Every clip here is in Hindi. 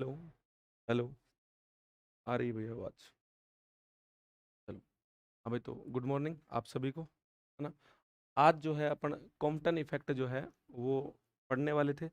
हेलो। हेलो। आ रही है भैया आवाज? चलो। अभी तो गुड मॉर्निंग आप सभी को, है ना। आज जो है अपन कॉम्पटन इफेक्ट जो है वो पढ़ने वाले थे।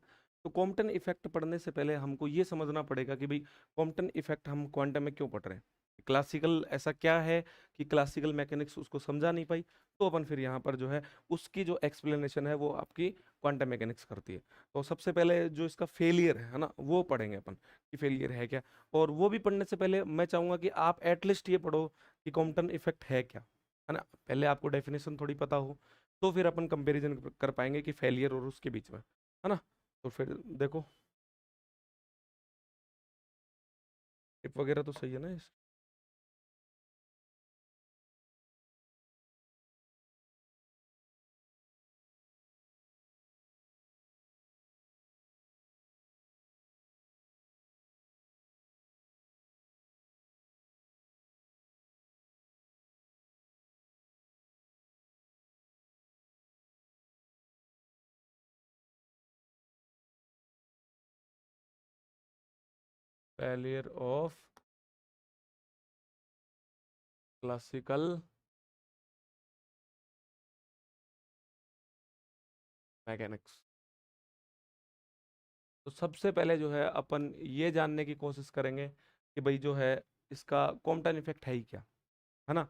तो कॉम्पटन इफेक्ट पढ़ने से पहले हमको ये समझना पड़ेगा कि भाई कॉम्पटन इफेक्ट हम क्वांटम में क्यों पढ़ रहे हैं। क्लासिकल ऐसा क्या है कि क्लासिकल मैकेनिक्स उसको समझा नहीं पाई। तो अपन फिर यहाँ पर जो है उसकी जो एक्सप्लेनेशन है वो आपकी क्वांटम मैकेनिक्स करती है। तो सबसे पहले जो इसका फेलियर है ना वो पढ़ेंगे अपन कि फेलियर है क्या। और वो भी पढ़ने से पहले मैं चाहूंगा कि आप एटलीस्ट ये पढ़ो कि कॉम्पटन इफेक्ट है क्या, है ना। पहले आपको डेफिनेशन थोड़ी पता हो तो फिर अपन कंपैरिजन कर पाएंगे कि फेलियर और उसके बीच में, है ना। तो फिर देखो, टिप वगैरह तो सही है ना इस। Failure of classical mechanics. तो सबसे पहले जो है अपन ये जानने की कोशिश करेंगे कि भाई जो है इसका कॉम्पटन इफेक्ट है ही क्या, है ना।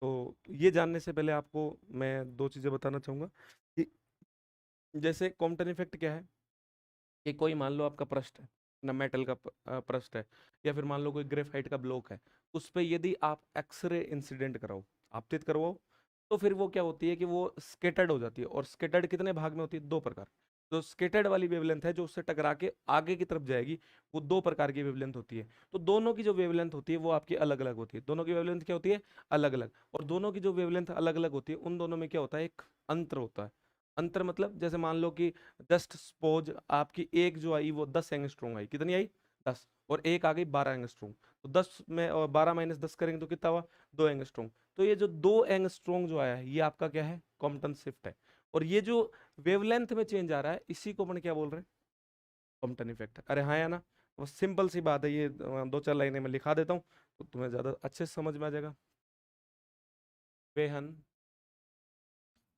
तो ये जानने से पहले आपको मैं दो चीजें बताना चाहूंगा कि जैसे कॉम्पटन इफेक्ट क्या है। कि कोई मान लो आपका पृष्ठ है ना, मेटल का पृष्ठ है, या फिर मान लो कोई ग्रेफाइट का ब्लॉक है। उस पे यदि आप एक्सरे इंसिडेंट कराओ, आपतित करवाओ, तो फिर वो क्या होती है कि वो स्केटर्ड हो जाती है। और स्केटर्ड कितने भाग में होती है? दो प्रकार। जो स्केटर्ड वाली वेवलेंथ है जो उससे टकरा के आगे की तरफ जाएगी, वो दो प्रकार की वेवलेंथ होती है। तो दोनों की जो वेवलेंथ होती है वो आपकी अलग अलग होती है। दोनों की वेवलेंथ क्या होती है? अलग अलग। और दोनों की जो वेवलेंथ अलग अलग होती है उन दोनों में क्या होता है? एक अंतर होता है। अंतर मतलब जैसे मान लो कि जस्ट सपोज आपकी एक जो आई वो 10 एंगस्ट्रॉम आई। कितनी आई? 10। और एक आ गई 12 एंगस्ट्रॉम। तो 10 में और 12 - 10 करेंगे तो कितना हुआ? 2 एंगस्ट्रॉम। तो ये जो 2 एंगस्ट्रॉम जो आया है ये आपका क्या है? कॉम्पटन शिफ्ट है। और ये जो वेवलेंथ में चेंज आ रहा है इसी को अपन क्या बोल रहे हैं? Compton effect. अरे हाँ या ना। वो सिंपल सी बात है, ये दो चार लाइनें में लिखा देता हूँ तो तुम्हें ज्यादा अच्छे से समझ में आ जाएगा। When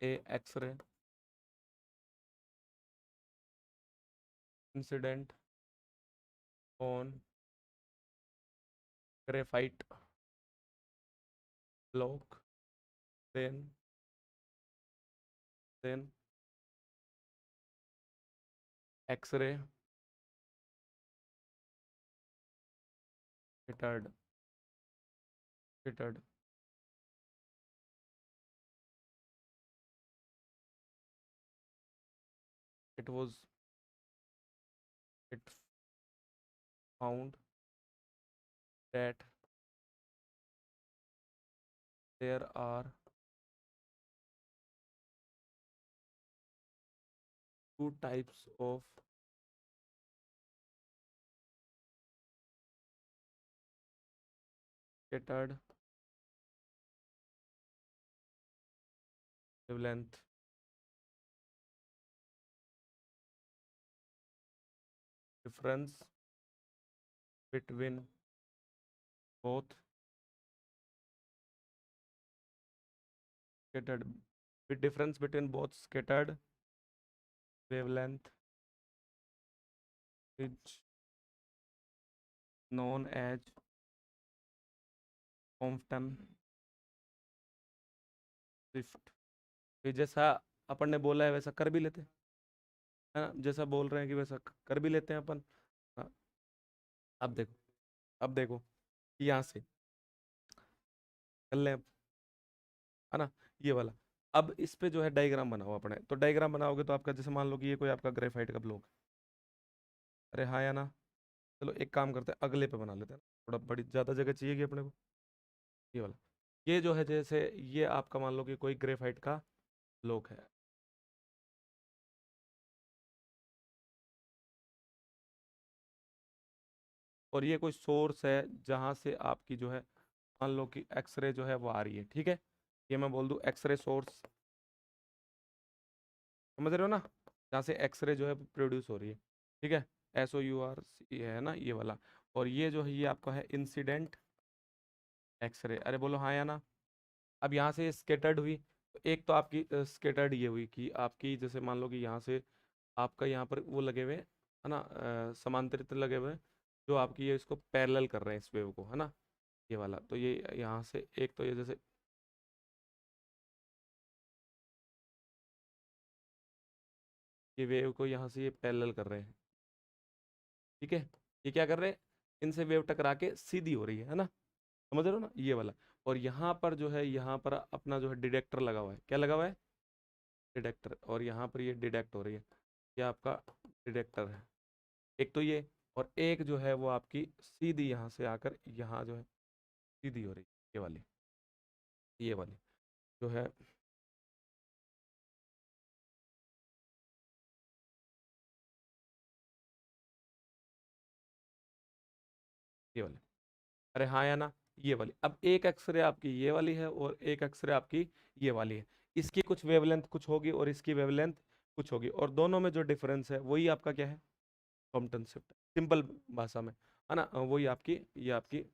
a X-ray incident on graphite block, then X-ray fitted it was it found that there are two types of scattered wavelength. Difference between both scattered the difference between both scattered wavelength is known as Compton shift। ये जैसा अपन ने बोला है वैसा कर भी लेते हैं, है ना। जैसा बोल रहे हैं कि वैसा कर भी लेते हैं अपन। हाँ, अब देखो, अब देखो कि यहाँ से कर लें, है ना। ये वाला। अब इस पे जो है डायग्राम बनाओ अपने। तो डायग्राम बनाओगे तो आपका जैसे मान लो कि ये कोई आपका ग्रेफाइट का ब्लॉक है। अरे हाँ या ना। चलो एक काम करते हैं, अगले पे बना लेते हैं। थोड़ा बड़ी ज़्यादा जगह चाहिए कि अपने को। ये वाला। ये जो है जैसे ये आपका मान लो कि कोई ग्रेफाइट का ब्लॉक है। और ये कोई सोर्स है जहाँ से आपकी जो है मान लो कि एक्सरे जो है वो आ रही है, ठीक है। ये मैं बोल दूँ एक्सरे सोर्स, समझ रहे हो ना। जहाँ से एक्सरे जो है प्रोड्यूस हो रही है, ठीक है। SOURC है ना ये वाला। और ये जो है ये आपका है इंसिडेंट एक्सरे। अरे बोलो हाँ या ना। अब यहाँ से स्केटर्ड हुई, तो एक तो आपकी स्केटर्ड ये हुई कि आपकी जैसे मान लो कि यहाँ से आपका यहाँ पर वो लगे हुए है ना, समांतरित लगे हुए हैं, जो आपकी ये इसको पैरेलल कर रहे हैं इस वेव को, है ना, ये वाला। तो ये यहाँ से एक तो ये जैसे ये वेव को यहाँ से ये पैरेलल कर रहे हैं, ठीक है। ये क्या कर रहे हैं, इनसे वेव टकरा के सीधी हो रही है ना, समझ रहे हो ना ये वाला। और यहाँ पर जो है, यहाँ पर अपना जो है डिटेक्टर लगा हुआ है, क्या लगा हुआ है, डिटेक्टर। और यहाँ पर ये डिटेक्ट हो रही है, ये आपका डिटेक्टर है, एक तो ये। और एक जो है वो आपकी सीधी यहाँ से आकर यहाँ जो है सीधी हो रही है, ये वाली जो है, ये वाली। अरे हाँ या ना, ये वाली। अब एक एक्सरे आपकी ये वाली है और एक एक्सरे आपकी ये वाली है। इसकी कुछ वेवलेंथ कुछ होगी और इसकी वेवलेंथ कुछ होगी, और दोनों में जो डिफरेंस है वही आपका क्या है, कॉम्पटन शिफ्ट, सिंपल भाषा में, है ना। वही आपकी ये आपकी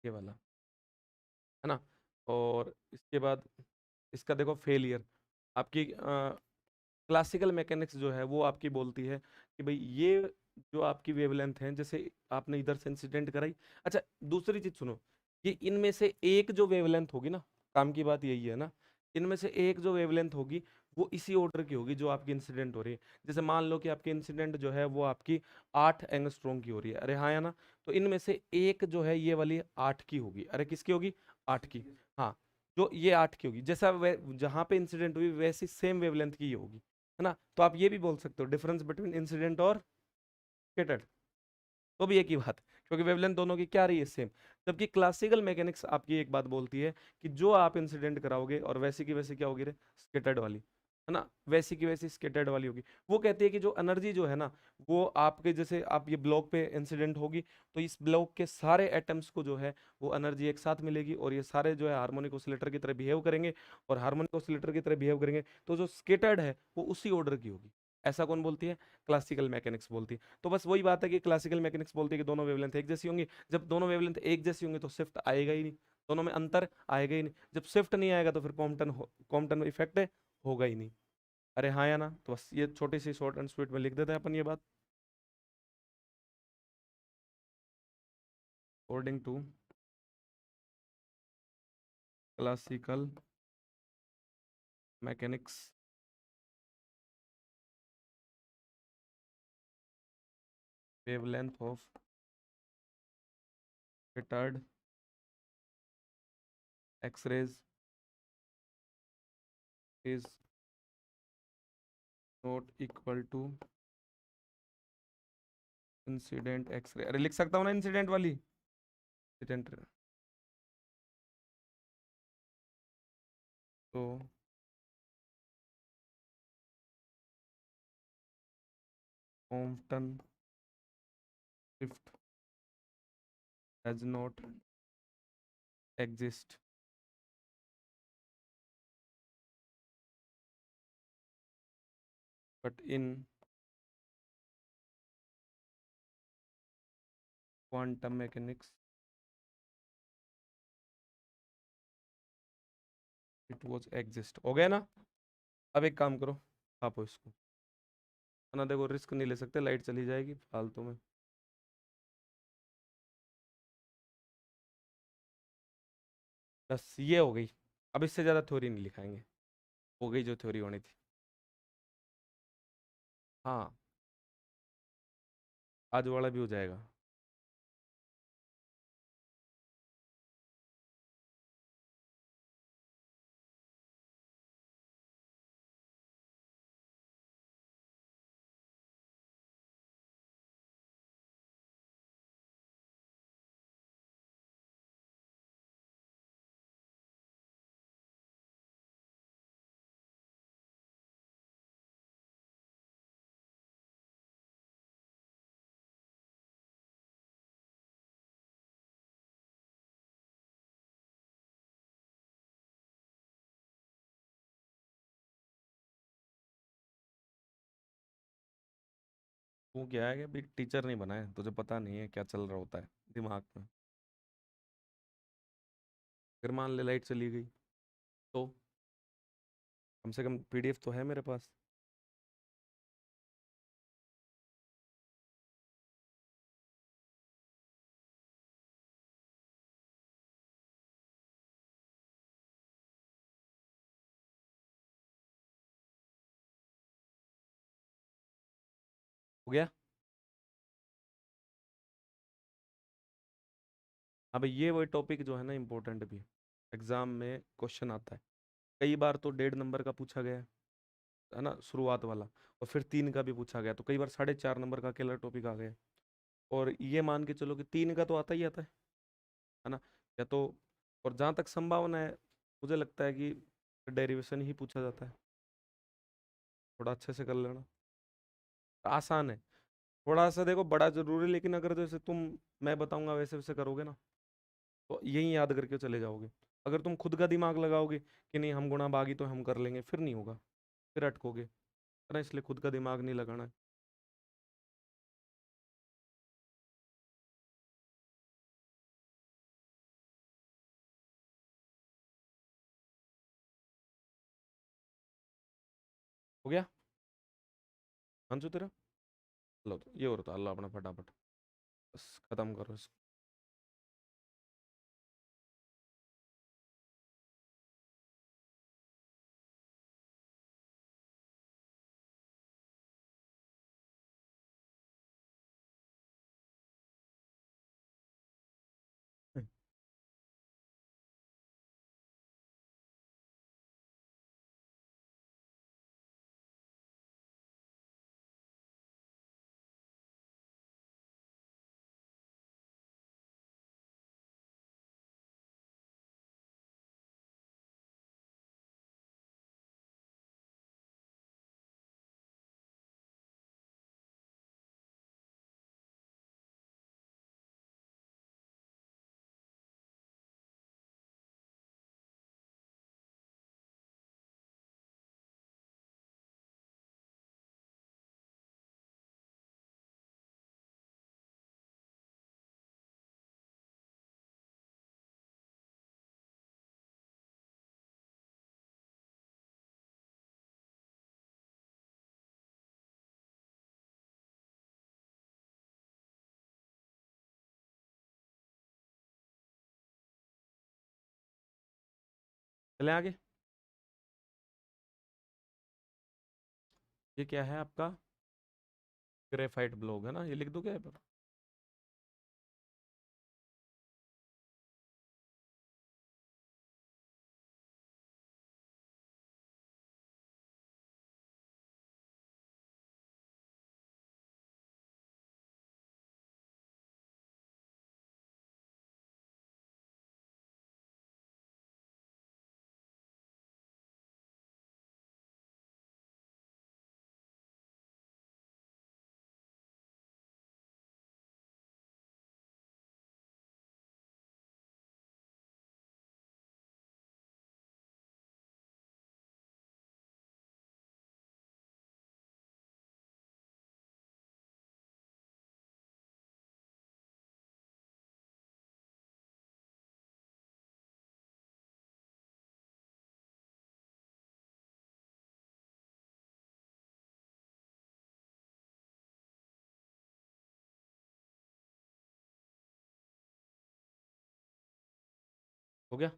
ये वाला, है ना। और इसके बाद इसका देखो फेलियर, आपकी क्लासिकल मैकेनिक्स जो है वो आपकी बोलती है कि भाई ये जो आपकी वेवलेंथ है, जैसे आपने इधर से इंसिडेंट कराई। अच्छा, दूसरी चीज सुनो, ये इनमें से एक जो वेवलेंथ होगी ना, काम की बात यही है ना, इनमें से एक जो वेवलेंथ होगी वो इसी ऑर्डर की होगी जो आपकी इंसिडेंट हो रही है। जैसे मान लो कि आपकी इंसिडेंट जो है वो आपकी 8 एंगस्ट्रॉम की हो रही है, अरे हाँ या ना। तो इनमें से एक जो है ये वाली 8 की होगी, अरे किसकी होगी, 8 की। हाँ, जो ये 8 की होगी, जैसा जहां पे इंसिडेंट हुई वैसी सेम वेवलेंथ की ये होगी, है ना। तो आप ये भी बोल सकते हो डिफरेंस बिटवीन इंसिडेंट और स्कैटर्ड, तो भी एक ही बात, क्योंकि वेवलेंथ दोनों की क्या रही है, सेम। जबकि क्लासिकल मैकेनिक्स आपकी एक बात बोलती है कि जो आप इंसिडेंट कराओगे और वैसी की वैसी क्या होगी रे, स्कैटर्ड वाली, है ना, वैसी की वैसी स्कैटर्ड वाली होगी। वो कहती है कि जो एनर्जी जो है ना, वो आपके जैसे आप ये ब्लॉक पे इंसिडेंट होगी, तो इस ब्लॉक के सारे एटम्स को जो है वो एनर्जी एक साथ मिलेगी, और ये सारे जो है हार्मोनिक ऑसिलेटर की तरह बिहेव करेंगे, और हार्मोनिक ऑसिलेटर की तरह बिहेव करेंगे, तो जो स्कैटर्ड है वो उसी ऑर्डर की होगी। ऐसा कौन बोलती है, क्लासिकल मैकेनिक्स बोलती है। तो बस वही बात है कि क्लासिकल मैकेनिक्स बोलती है कि दोनों वेवलेंथ एक जैसी होंगी। जब दोनों वेवलेंथ एक जैसी होंगी तो शिफ्ट आएगा ही नहीं, दोनों में अंतर आएगा ही नहीं। जब शिफ्ट नहीं आएगा तो फिर कॉम्पटन इफेक्ट होगा ही नहीं। अरे हाँ या ना। तो बस ये छोटी सी शॉर्ट एंड स्वीट में लिख देते हैं अपन ये बात, according to classical mechanics wavelength of scattered x-rays is not equal to incident X-ray. अरे लिख सकता हूँ ना इंसिडेंट वाली, इंसिडेंट, तो Compton shift has not exist but in quantum mechanics it was exist। हो गया ना। अब एक काम करो, छापो इसको, है ना। देखो रिस्क नहीं ले सकते, लाइट चली जाएगी फालतू में। बस ये हो गई, अब इससे ज़्यादा थ्योरी नहीं लिखाएंगे, हो गई जो थ्योरी होनी थी। हाँ, आज वाला भी हो जाएगा। तू क्या है कि अभी टीचर नहीं बना है, तुझे पता नहीं है क्या चल रहा होता है दिमाग में। फिर मान ले लाइट चली गई, तो कम से कम पीडीएफ तो है मेरे पास। हो गया। अब ये वही टॉपिक जो है ना, इम्पोर्टेंट भी एग्जाम में क्वेश्चन आता है। कई बार तो 1.5 नंबर का पूछा गया है ना, शुरुआत वाला। और फिर 3 का भी पूछा गया, तो कई बार 4.5 नंबर का अकेला टॉपिक आ गया। और ये मान के चलो कि 3 का तो आता ही आता है ना। या तो, और जहाँ तक संभावना है, मुझे लगता है कि डेरिवेशन ही पूछा जाता है। थोड़ा अच्छे से कर लेना, आसान है। थोड़ा सा देखो बड़ा जरूरी है, लेकिन अगर जैसे तुम, मैं बताऊंगा वैसे वैसे करोगे ना, तो यही याद करके चले जाओगे। अगर तुम खुद का दिमाग लगाओगे कि नहीं हम गुणा भागी तो हम कर लेंगे, फिर नहीं होगा, फिर अटकोगे, है ना। इसलिए खुद का दिमाग नहीं लगाना है। हो गया अंशु तेरा? लो तो ये और तो अल्लाह अपना फटाफट, बस खत्म करो इसको। चले आगे। ये क्या है आपका? ग्रेफाइट ब्लॉक है ना, ये लिख दो क्या है पर? हो गया।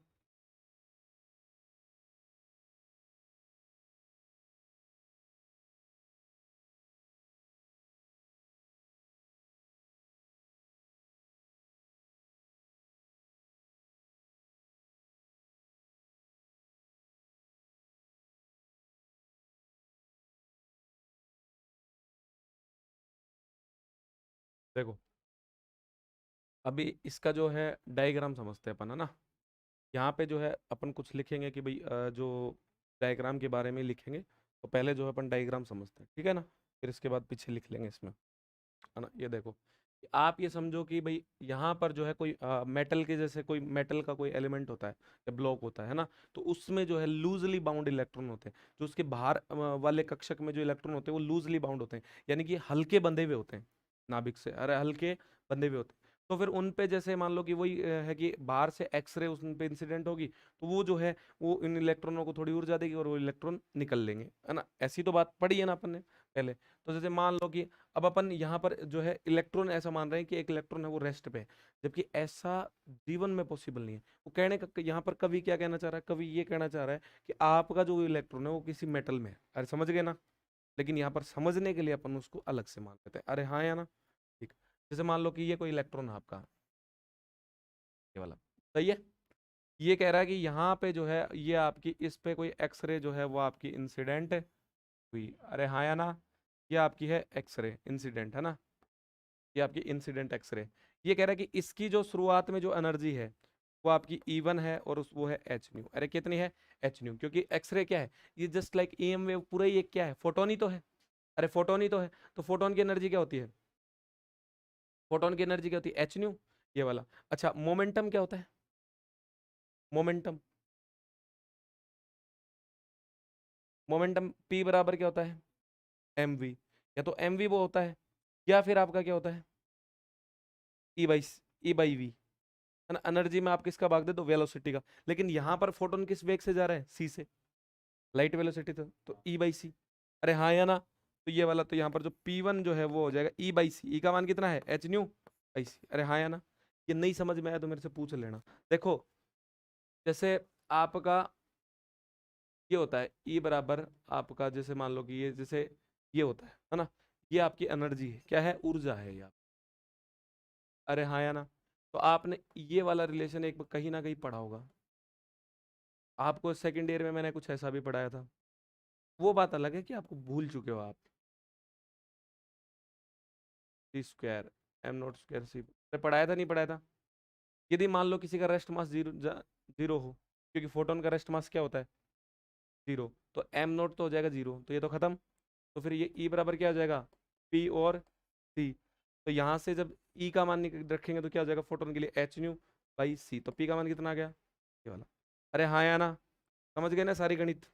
देखो अभी इसका जो है डायग्राम समझते हैं अपन, है ना। यहाँ पे जो है अपन कुछ लिखेंगे कि भाई जो डायग्राम के बारे में लिखेंगे, तो पहले जो है अपन डायग्राम समझते हैं, ठीक है ना। फिर इसके बाद पीछे लिख लेंगे इसमें, है ना। ये देखो, आप ये समझो कि भाई यहाँ पर जो है कोई मेटल के जैसे कोई मेटल का कोई एलिमेंट होता है या ब्लॉक होता है ना, तो उसमें जो है लूजली बाउंड इलेक्ट्रॉन होते हैं, जो उसके बाहर वाले कक्षक में जो इलेक्ट्रॉन होते हैं वो लूजली बाउंड होते हैं, यानी कि हल्के बंधे हुए होते हैं नाभिक से, अरे हल्के बंधे हुए होते हैं। तो फिर उन पे जैसे मान लो कि वही है कि बाहर से एक्सरे उन पे इंसिडेंट होगी, तो वो जो है वो इन इलेक्ट्रॉनों को थोड़ी ऊर्जा देगी और वो इलेक्ट्रॉन निकल लेंगे, है ना। ऐसी तो बात पढ़ी है ना अपन ने पहले। तो जैसे मान लो कि अब अपन यहाँ पर जो है इलेक्ट्रॉन ऐसा मान रहे हैं कि एक इलेक्ट्रॉन है वो रेस्ट पे है, जबकि ऐसा जीवन में पॉसिबल नहीं है। वो कहने का यहाँ पर कवि क्या कहना चाह रहा है, कवि ये कहना चाह रहा है कि आपका जो इलेक्ट्रॉन है वो किसी मेटल में है, अरे समझ गए ना। लेकिन यहाँ पर समझने के लिए अपन उसको अलग से मान लेते हैं, अरे हाँ या ना। ठीक। जैसे मान लो कि ये कोई इलेक्ट्रॉन है आपका, ये वाला, सही है। ये कह रहा है कि यहाँ पे जो है ये आपकी इस पे कोई एक्सरे जो है वो आपकी इंसिडेंट हुई, अरे हाँ या ना। ये आपकी है एक्सरे इंसिडेंट, है ना। ये आपकी इंसिडेंट एक्सरे। ये कह रहा है कि इसकी जो शुरुआत में जो एनर्जी है वो आपकी E1 है और उस वो है एच न्यू, अरे कितनी है एच न्यू, क्योंकि एक्सरे क्या है, ये जस्ट लाइक EM वेव, पूरा ये क्या है, फोटोन ही तो है, अरे फोटोन ही तो है। तो फोटोन की एनर्जी क्या होती है, फोटोन की एनर्जी क्या होती है एच न्यू, ये वाला। अच्छा मोमेंटम क्या होता है, मोमेंटम, मोमेंटम P बराबर क्या होता है mv, या तो mv वो होता है, या फिर आपका क्या होता है E/v, है ना। एनर्जी में आप किसका भाग दे दो, वेलोसिटी का। लेकिन यहाँ पर फोटोन किस वेग से जा रहा है, c से, लाइट वेलोसिटी तो E/c, अरे हाँ या ना। तो ये वाला, तो यहाँ पर जो P1 जो है वो हो जाएगा E/c, ई का मान कितना है एच न्यू बाई सी, अरे हाँ या ना। ये नहीं समझ में आया तो मेरे से पूछ लेना। देखो जैसे आपका ये होता है E बराबर आपका, जैसे मान लो कि ये जैसे ये होता है ना, ये आपकी एनर्जी है, क्या है, ऊर्जा है यार, अरे हाँ या ना। तो आपने ये वाला रिलेशन एक कहीं ना कहीं पढ़ा होगा, आपको सेकंड ईयर में मैंने कुछ ऐसा भी पढ़ाया था। वो बात अलग है कि आपको भूल चुके हो आप, सी स्क्वायर एम नॉट स्क्वायर सी, पढ़ाया था नहीं पढ़ाया था। यदि मान लो किसी का रेस्ट मास जीरो हो, क्योंकि फोटोन का रेस्ट मास क्या होता है जीरो, तो एम नॉट तो हो जाएगा जीरो, तो ये तो खत्म। तो फिर ये ई बराबर क्या हो जाएगा, पी और सी। तो यहाँ से जब ई का मान रखेंगे तो क्या हो जाएगा फोटोन के लिए एच न्यू बाई सी, तो पी का मान कितना आ गया, ये वाला। अरे हाँ या ना, समझ गए ना सारी गणित।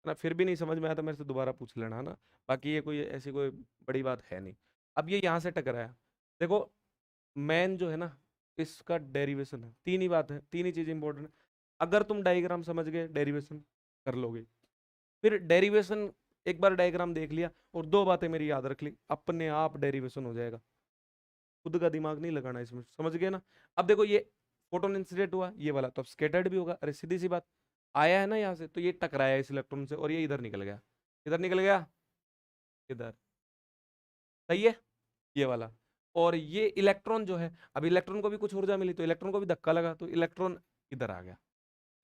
ना फिर भी नहीं समझ में आया तो मेरे से दोबारा पूछ लेना, है ना। बाकी ये कोई ऐसी कोई बड़ी बात है नहीं। अब ये यहाँ से टकराया, देखो मैन जो है ना, इसका डेरिवेशन है, तीन ही बात है, तीन ही चीज इंपॉर्टेंट है। अगर तुम डायग्राम समझ गए डेरिवेशन कर लोगे, फिर डेरिवेशन एक बार डायग्राम देख लिया और दो बातें मेरी याद रख ली, अपने आप डेरिवेशन हो जाएगा, खुद का दिमाग नहीं लगाना इसमें, समझ गए ना। अब देखो ये फोटोन इंसिडेंट हुआ ये वाला, तो अब स्कैटर्ड भी होगा, अरे सीधी सी बात, आया है ना यहाँ से, तो ये टकराया इस इलेक्ट्रॉन से और ये इधर निकल गया, इधर निकल गया, इधर, सही है, ये वाला। और ये इलेक्ट्रॉन जो है, अब इलेक्ट्रॉन को भी कुछ ऊर्जा मिली तो इलेक्ट्रॉन को भी धक्का लगा, तो इलेक्ट्रॉन इधर आ गया,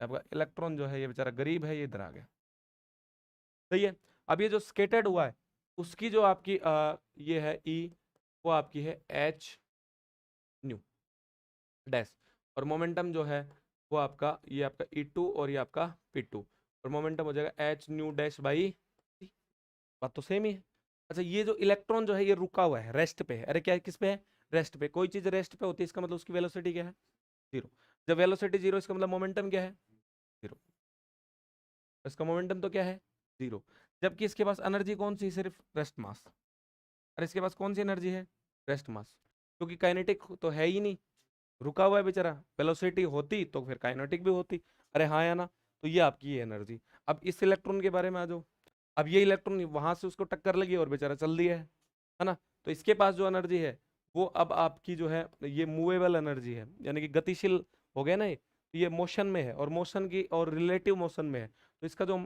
आपका इलेक्ट्रॉन जो है ये बेचारा गरीब है, ये इधर आ गया, सही है। अब ये जो स्केटर्ड हुआ है उसकी जो आपकी ये है ई, वो आपकी है एच न्यू डैश, और मोमेंटम जो है वो आपका ये आपका E2 और ये आपका P2, और मोमेंटम हो जाएगा एच न्यू डैश बाई, बात तो सेम ही है। अच्छा ये जो इलेक्ट्रॉन जो है ये रुका हुआ है, रेस्ट पे है, अरे क्या है, किस पे है, रेस्ट पे। कोई चीज रेस्ट पे होती है इसका मतलब उसकी वेलोसिटी क्या है, जीरो। जब वेलोसिटी जीरो इसका मतलब मोमेंटम क्या है, जीरो, इसका मोमेंटम तो क्या है जीरो। जबकि इसके पास एनर्जी कौन सी, सिर्फ रेस्ट मास, और इसके पास कौन सी एनर्जी है, रेस्ट मास, क्योंकि काइनेटिक तो है ही नहीं, रुका हुआ है बेचारा, वेलोसिटी होती तो फिर काइनेटिक भी होती, अरे हाँ या ना। तो ये आपकी एनर्जी। अब इस इलेक्ट्रॉन के बारे में आ जाओ, अब ये इलेक्ट्रॉन वहां से उसको टक्कर लगी और बेचारा चल दिया है ना। तो इसके पास जो एनर्जी है वो अब आपकी जो है ये मूवेबल एनर्जी है, यानी कि गतिशील हो गया ना ये, तो ये मोशन में है और मोशन की और रिलेटिव मोशन में है, तो इसका जो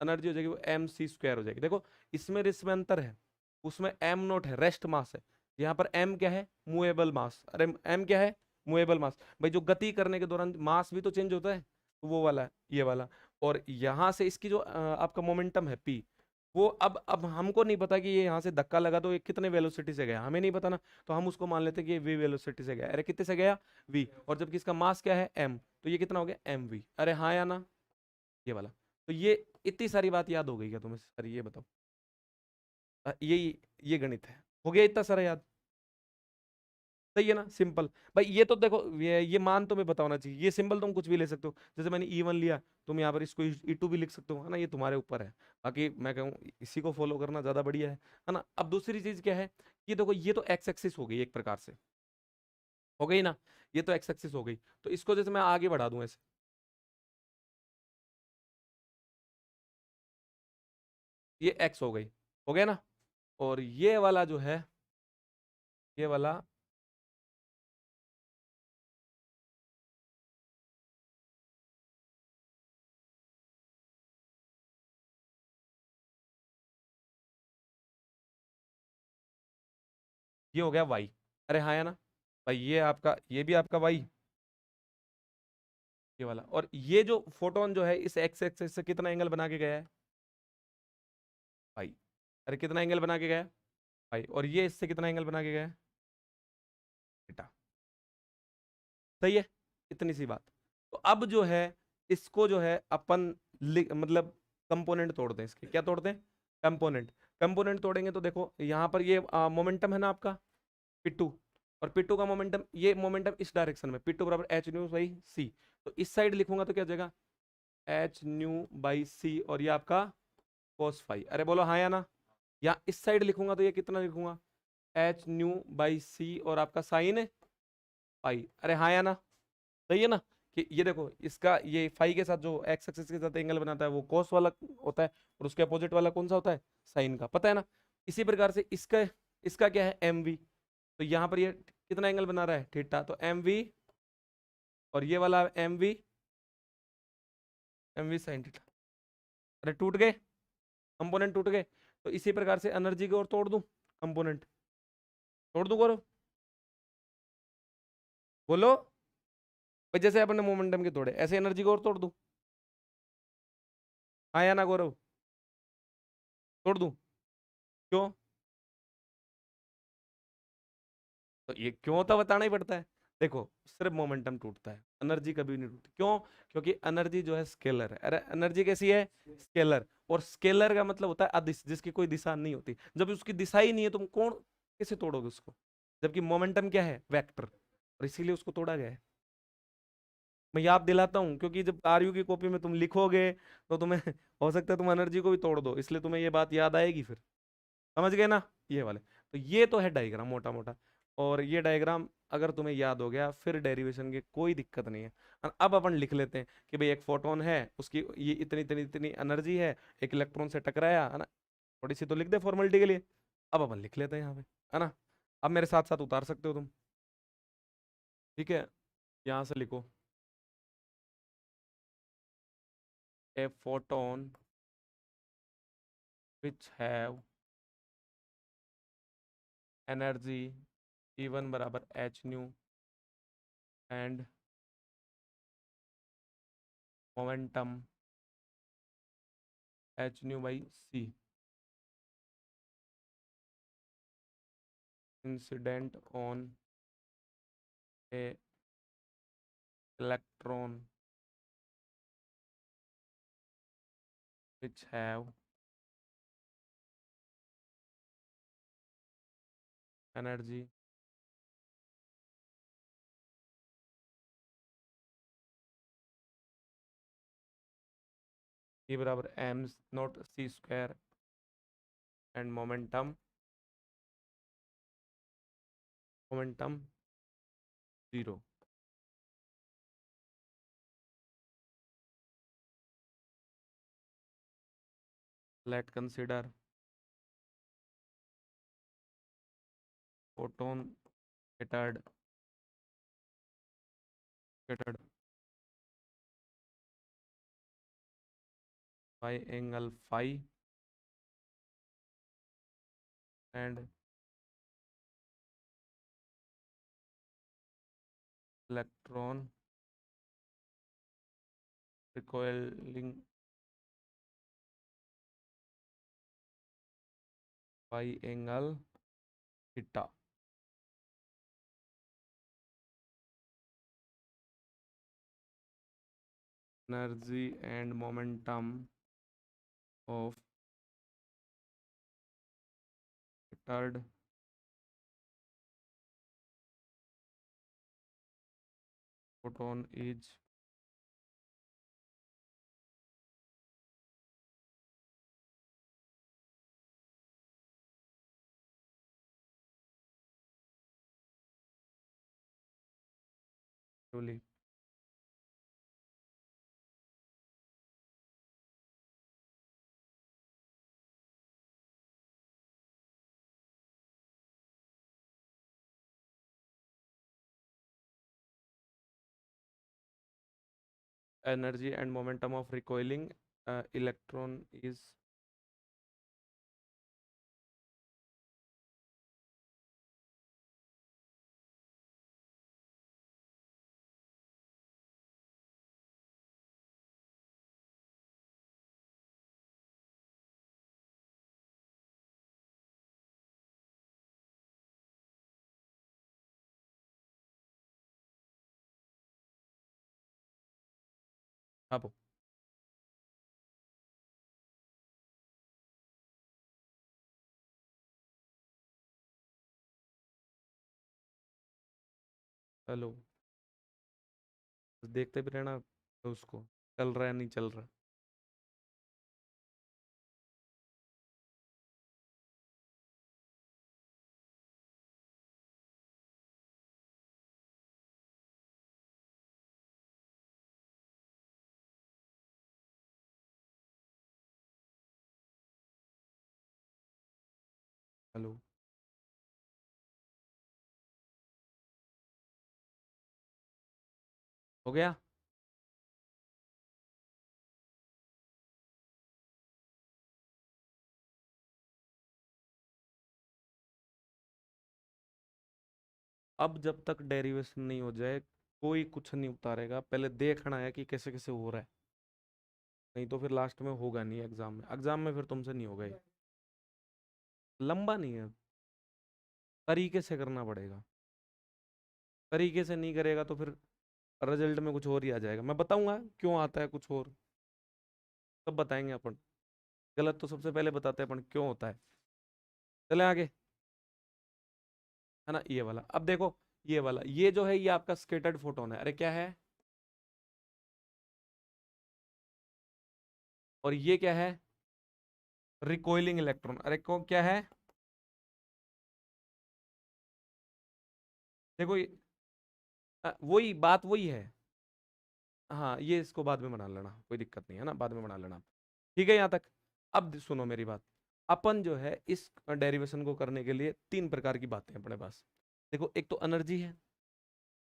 एनर्जी हो जाएगी वो एम सी स्क्वायर हो जाएगी। देखो इसमें इसमें अंतर है, उसमें एम नोट है रेस्ट मास है, यहाँ पर एम क्या है, मूवेबल मास, अरे एम क्या है, मूवेबल मास। भाई जो गति करने के दौरान मास भी तो चेंज होता है, तो वो वाला है ये वाला। और यहाँ से इसकी जो आपका मोमेंटम है पी, वो अब हमको नहीं पता कि ये यहाँ से धक्का लगा तो ये कितने वेलोसिटी से गया, हमें नहीं पता ना, तो हम उसको मान लेते हैं कि ये v वेलोसिटी से गया। अरे कितने से गया, v, और जबकि इसका मास क्या है m, तो ये कितना हो गया mv। अरे हाँ या ना, ये वाला। तो ये इतनी सारी बात याद हो गई क्या तुम्हें, सर ये बताओ। ये गणित है, हो गया इतना सारा याद। सही है ना, सिंपल। भाई ये तो देखो, ये मान तुम्हें पता होना चाहिए। ये सिंबल तुम कुछ भी ले सकते हो, जैसे मैंने E1 लिया, तुम यहाँ पर इसको E2 भी लिख सकते हो, है ना, ये तुम्हारे ऊपर है। बाकी मैं कहूँ इसी को फॉलो करना ज्यादा बढ़िया है ना। अब दूसरी चीज क्या है, ये देखो ये तो एक्स एक्सिस हो गई एक प्रकार से, हो गई ना, ये तो एक्स एक्सिस हो गई। तो इसको जैसे मैं आगे बढ़ा दूं ऐसे, ये एक्स हो गया ना। और ये वाला जो है, ये वाला, ये हो गया वाई। अरे हाँ है ना भाई, ये आपका, ये भी आपका वाई, ये वाला। और ये जो फोटोन जो है इस एक्स एक्सिस से कितना एंगल बना के गया है, भाई। अरे कितना एंगल बना के गया है भाई, और ये इससे कितना एंगल बना के गया है, थीटा। सही है, इतनी सी बात। तो अब जो है इसको जो है अपन मतलब कंपोनेंट तोड़ते हैं इसके, क्या तोड़ते हैं, कंपोनेंट। कंपोनेंट तोड़ेंगे तो देखो यहाँ पर ये मोमेंटम है ना आपका, पिट्टू, और पिट्टू का मोमेंटम, ये मोमेंटम इस डायरेक्शन में, पिट्टू बराबर एच न्यू बाई सी। तो इस साइड लिखूंगा तो क्या हो जाएगा, एच न्यू बाई सी, और ये आपका कोस फाई। अरे बोलो हाँ या ना। या इस साइड लिखूंगा तो ये कितना लिखूंगा, एच न्यू बाई सी, और आपका साइन फाई। अरे हाँ या ना, सही है ना। कि ये देखो इसका ये फाई के साथ जो एक्स एक्सिस के साथ एंगल बनाता है वो कोस वाला होता है, और उसके अपोजिट वाला कौन सा होता है, साइन का, पता है ना। इसी प्रकार से इसका इसका क्या है, एम वी। तो यहाँ पर ये कितना एंगल बना रहा है, थीटा, तो एम वी, और ये वाला एम वी साइन थीटा। अरे टूट गए, कंपोनेंट टूट गए। तो इसी प्रकार से एनर्जी को और तोड़ दूं, कंपोनेंट तोड़ दूं गौरव, बोलो। भाई जैसे अपने मोमेंटम के तोड़े, ऐसे एनर्जी को और तोड़ दूं, हाँ या ना गौरव, तोड़ दूं, क्यों, तो ये क्यों तो बताना ही पड़ता है। देखो सिर्फ मोमेंटम टूटता है, एनर्जी कभी नहीं टूटती, क्यों, क्योंकि एनर्जी जो है स्केलर है। अरे एनर्जी कैसी है, स्केलर, और स्केलर का मतलब होता है अदिश, जिसकी कोई दिशा नहीं होती। जब उसकी दिशा ही नहीं है तुम कौन, कैसे तोड़ोगे उसको, जबकि मोमेंटम क्या है, वेक्टर, और इसीलिए उसको तोड़ा गया है। मैं याद दिलाता हूँ क्योंकि जब आरयू की कॉपी में तुम लिखोगे तो तुम्हें हो सकता है तुम एनर्जी को भी तोड़ दो, इसलिए तुम्हें ये बात याद आएगी फिर, समझ गए ना, ये वाले। तो ये तो है डायग्राम मोटा मोटा, और ये डायग्राम अगर तुम्हें याद हो गया फिर डेरिवेशन की कोई दिक्कत नहीं है। और अब अपन लिख लेते हैं कि भाई एक फोटोन है, उसकी ये इतनी इतनी इतनी एनर्जी है, एक इलेक्ट्रॉन से टकराया, है ना, थोड़ी सी तो लिख दे फॉर्मेलिटी के लिए। अब अपन लिख लेते हैं यहाँ पे, है ना। अब मेरे साथ साथ उतार सकते हो तुम, ठीक है, यहाँ से लिखो, a photon which have energy E1 बराबर H nu and momentum H nu by C, incident on a electron which have energy E बराबर M not C square and momentum zero. Let consider photon scattered by angle phi and electron recoiling by angle theta. Energy and momentum of scattered photon is equally energy and momentum of recoiling electron is अब हेलो, देखते भी रहना तो उसको चल रहा है नहीं चल रहा। हेलो, हो गया। अब जब तक डेरिवेशन नहीं हो जाए कोई कुछ नहीं उतारेगा, पहले देखना है कि कैसे कैसे हो रहा है, नहीं तो फिर लास्ट में होगा नहीं एग्जाम में। एग्जाम में फिर तुमसे नहीं होगा ये, लंबा नहीं है, तरीके से करना पड़ेगा। तरीके से नहीं करेगा तो फिर रिजल्ट में कुछ और ही आ जाएगा। मैं बताऊंगा क्यों आता है कुछ और, तब बताएंगे अपन। गलत तो सबसे पहले बताते हैं अपन क्यों होता है। चले आगे, है ना। ये वाला अब देखो, ये वाला ये जो है ये आपका स्केटर्ड फोटोन है। अरे क्या है, और ये क्या है, रिकॉइलिंग इलेक्ट्रॉन। अरे को क्या है, देखो वही बात वही है। हाँ ये इसको बाद में बना लेना, कोई दिक्कत नहीं है ना, बाद में बना लेना। ठीक है यहाँ तक। अब सुनो मेरी बात, अपन जो है इस डेरिवेशन को करने के लिए तीन प्रकार की बातें हैं अपने पास। देखो, एक तो एनर्जी है,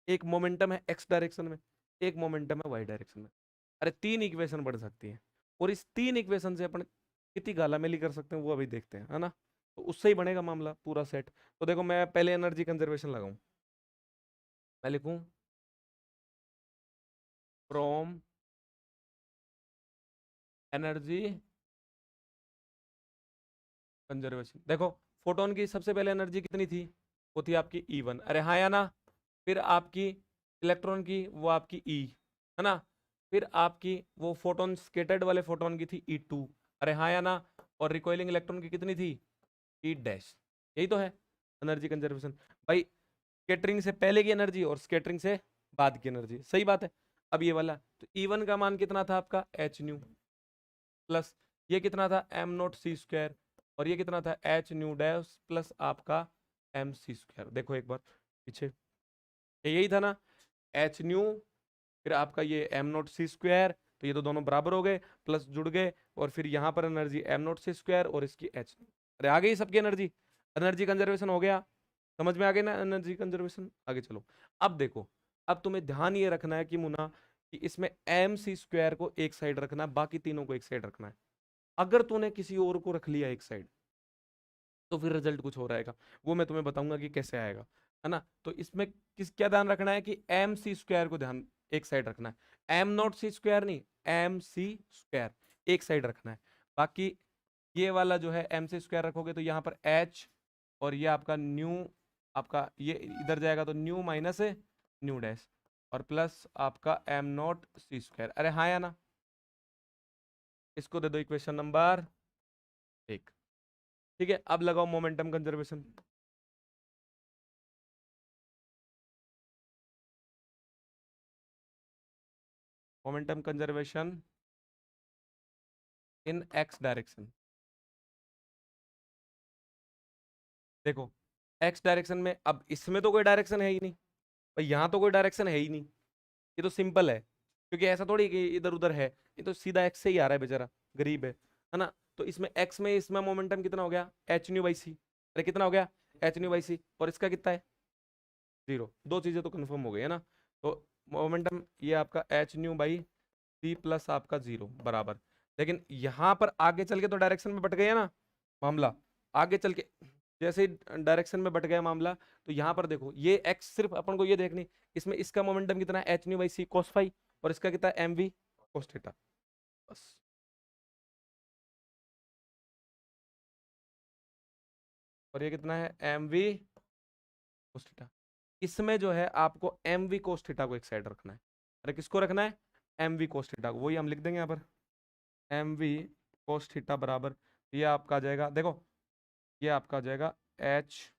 एक मोमेंटम है एक्स डायरेक्शन में, एक मोमेंटम है वाई डायरेक्शन में। अरे तीन इक्वेशन बढ़ सकती है, और इस तीन इक्वेशन से अपन कितनी गालामेली कर सकते हैं वो अभी देखते हैं, है ना। तो उससे ही बनेगा मामला पूरा सेट। तो देखो मैं पहले एनर्जी कंजर्वेशन लगाऊं, मैं लिखूं फ्रॉम एनर्जी कंजर्वेशन। देखो फोटोन की सबसे पहले एनर्जी कितनी थी, वो थी आपकी E1, अरे हाँ या ना। फिर आपकी इलेक्ट्रॉन की वो आपकी E, है ना। फिर आपकी वो फोटोन स्केटर्ड वाले फोटोन की थी E2, अरे हाँ या ना। और रिकॉइलिंग इलेक्ट्रॉन की कितनी थी, E डैश। यही तो है एनर्जी कंजर्वेशन भाई, स्केटरिंग से पहले की एनर्जी और स्केटरिंग से बाद की एनर्जी, सही बात है। अब ये वाला तो E1 का मान कितना था आपका एच न्यू, प्लस ये कितना था एम नॉट सी स्क्वायर, और ये कितना था एच न्यू डैश प्लस आपका एम सी स्क्वायर। देखो एक बार पीछे, यही था ना, एच न्यू फिर आपका ये एम नॉट सी स्क्वायर, तो ये तो दोनों बराबर हो गए, प्लस जुड़ गए, और फिर यहाँ पर energy M not C square और इसकी एच। अरे आ गई सबकी एनर्जी, एनर्जी कंजर्वेशन हो गया। समझ में आ गई ना एनर्जी कंजर्वेशन। आगे चलो, अब देखो, अब तुम्हें ध्यान ये रखना है कि मुन्ना, कि इसमें एम सी स्क्वायर को एक साइड रखना है, बाकी तीनों को एक साइड रखना है। अगर तूने किसी और को रख लिया एक साइड, तो फिर रिजल्ट कुछ हो रहेगा, वो मैं तुम्हें बताऊंगा कि कैसे आएगा, है ना। तो इसमें किस क्या ध्यान रखना है कि एम सी स्क्वायर को ध्यान एक साइड रखना है, एम नॉट सी स्क्वायर नहीं, एम सी स्क्वायर एक साइड रखना है। बाकी ये वाला जो है एम से स्क्वायर रखोगे तो यहाँ पर एच, और ये आपका न्यू, आपका ये इधर जाएगा तो न्यू माइनस है न्यू डैश, और प्लस आपका एम नॉट सी स्क्वायर। अरे हाँ या ना, इसको दे दो इक्वेशन नंबर 1। ठीक है, अब लगाओ momentum conservation. Momentum conservation in x direction. देखो एक्स डायरेक्शन में, अब इसमें तो कोई डायरेक्शन है ही नहीं भाई, यहाँ तो कोई डायरेक्शन है ही नहीं, ये तो सिंपल है, क्योंकि ऐसा थोड़ी कि इधर उधर है, ये तो सीधा एक्स से ही आ रहा है, बेचारा गरीब है ना। तो इसमें एक्स में, इसमें मोमेंटम कितना हो गया, एच न्यू बाई सी। अरे कितना हो गया, एच न्यू बाई सी, और इसका कितना है 0। दो चीजें तो कंफर्म हो गई है ना। तो मोमेंटम ये आपका H nu by C plus आपका 0 बराबर। लेकिन यहाँ पर आगे चल के तो डायरेक्शन में बट गया ना मामला, आगे चल के जैसे ही डायरेक्शन में बट गया मामला, तो यहाँ पर देखो ये एक्स, सिर्फ अपन को ये देखनी, इसमें इसका मोमेंटम कितना है H nu by C cos phi, और इसका कितना है एम वी कोस थीटा, बस। और ये कितना है एम वी कोस थीटा। इसमें जो है आपको एम वी कोस थीटा को एक साइड रखना है। अरे किसको रखना है, एम वी कोस थीटा को, वही हम लिख देंगे यहाँ पर, एम वी कोस थीटा बराबर, ये आपका आ जाएगा, देखो ये आपका आ जाएगा एच,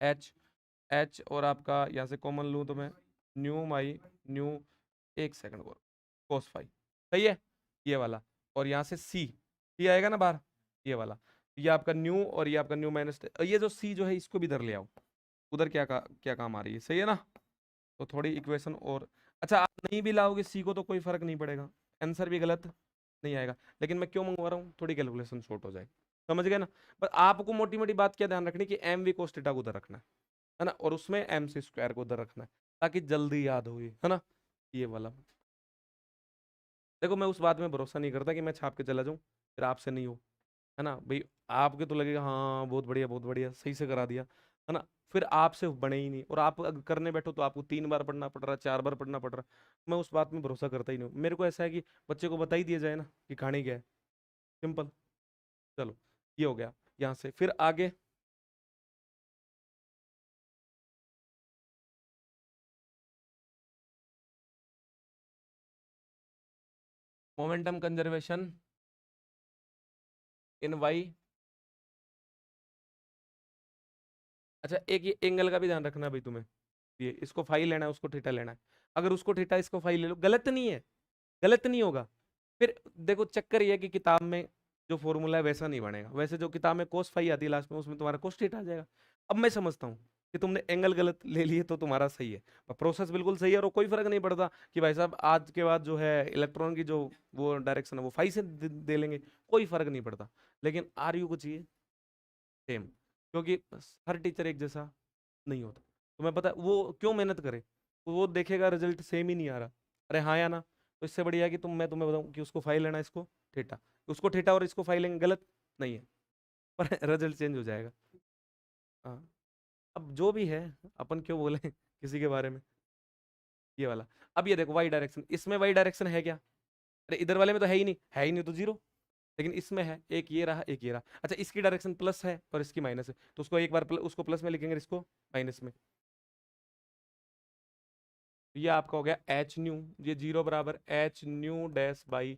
एच एच, और आपका यहाँ से कॉमन लूँ तो मैं न्यू माई न्यू, एक सेकंड को, कोस फाई, सही है ये वाला, और यहाँ से सी, सी आएगा ना बाहर, ये वाला, ये आपका न्यू, और ये आपका न्यू माइनस, ये जो सी जो है इसको भी इधर ले आओ, उधर क्या काम आ रही है, सही है ना। तो थोड़ी इक्वेशन और, अच्छा आप नहीं भी लाओगे सी को तो कोई फर्क नहीं पड़ेगा, आंसर भी गलत नहीं आएगा, लेकिन मैं क्यों मंगवा रहा हूँ, थोड़ी कैलकुलेशन शॉर्ट हो जाए, समझ गए ना। पर आपको मोटी मोटी बात क्या ध्यान रखनी कि एम वी कोस थीटा को उधर रखना है ना, और उसमें एम सी स्क्वायर को उधर रखना है, ताकि जल्दी याद हो ये, है ना, ये वाला। देखो मैं उस बात में भरोसा नहीं करता कि मैं छाप के चला जाऊं फिर आपसे नहीं हो, है ना भाई, आपके तो लगेगा हाँ बहुत बढ़िया सही से करा दिया, है ना, फिर आपसे बने ही नहीं, और आप अगर करने बैठो तो आपको 3 बार पढ़ना पड़ रहा, 4 बार पढ़ना पड़ रहा, मैं उस बात में भरोसा करता ही नहीं हूं। मेरे को ऐसा है कि बच्चे को बता ही दिया जाए ना कि कहानी क्या है, सिंपल। चलो ये हो गया, यहाँ से फिर आगे मोमेंटम कंजर्वेशन इन वाई। अच्छा एक ये एंगल का भी ध्यान रखना भाई तुम्हें, ये इसको फाई लेना है उसको थीटा लेना है, अगर उसको थीटा इसको फाई ले लो गलत नहीं है, गलत नहीं होगा। फिर देखो चक्कर ये है कि किताब में जो फॉर्मूला है वैसा नहीं बनेगा, वैसे जो किताब में कोस फाई आती है लास्ट में उसमें तुम्हारा कोस थीटा आ जाएगा। अब मैं समझता हूँ कि तुमने एंगल गलत ले लिए तो तुम्हारा सही है, प्रोसेस बिल्कुल सही है, और कोई फर्क नहीं पड़ता कि भाई साहब आज के बाद जो है इलेक्ट्रॉन की जो वो डायरेक्शन है वो फाई से दे लेंगे, कोई फर्क नहीं पड़ता। लेकिन आर यू को चाहिए सेम, क्योंकि हर टीचर एक जैसा नहीं होता। तुम्हें पता है वो क्यों मेहनत करे, वो देखेगा रिजल्ट सेम ही नहीं आ रहा, अरे हाँ या ना। तो इससे बढ़िया है कि मैं तुम्हें बताऊं कि उसको फाइल लेना, इसको थीटा, उसको थीटा और इसको फाइल लेंगे, गलत नहीं है, पर रिजल्ट चेंज हो जाएगा। हाँ, अब जो भी है, अपन क्यों बोले किसी के बारे में, ये वाला। अब ये देखो वाई डायरेक्शन, इसमें वाई डायरेक्शन है क्या, अरे इधर वाले में तो है ही नहीं तो जीरो, लेकिन इसमें है, एक ये रहा एक ये रहा, अच्छा इसकी डायरेक्शन प्लस है और इसकी माइनस है, तो उसको एक बार उसको प्लस में लिखेंगे, इसको माइनस में। ये आपका हो गया एच न्यू, ये 0 बराबर H new dash by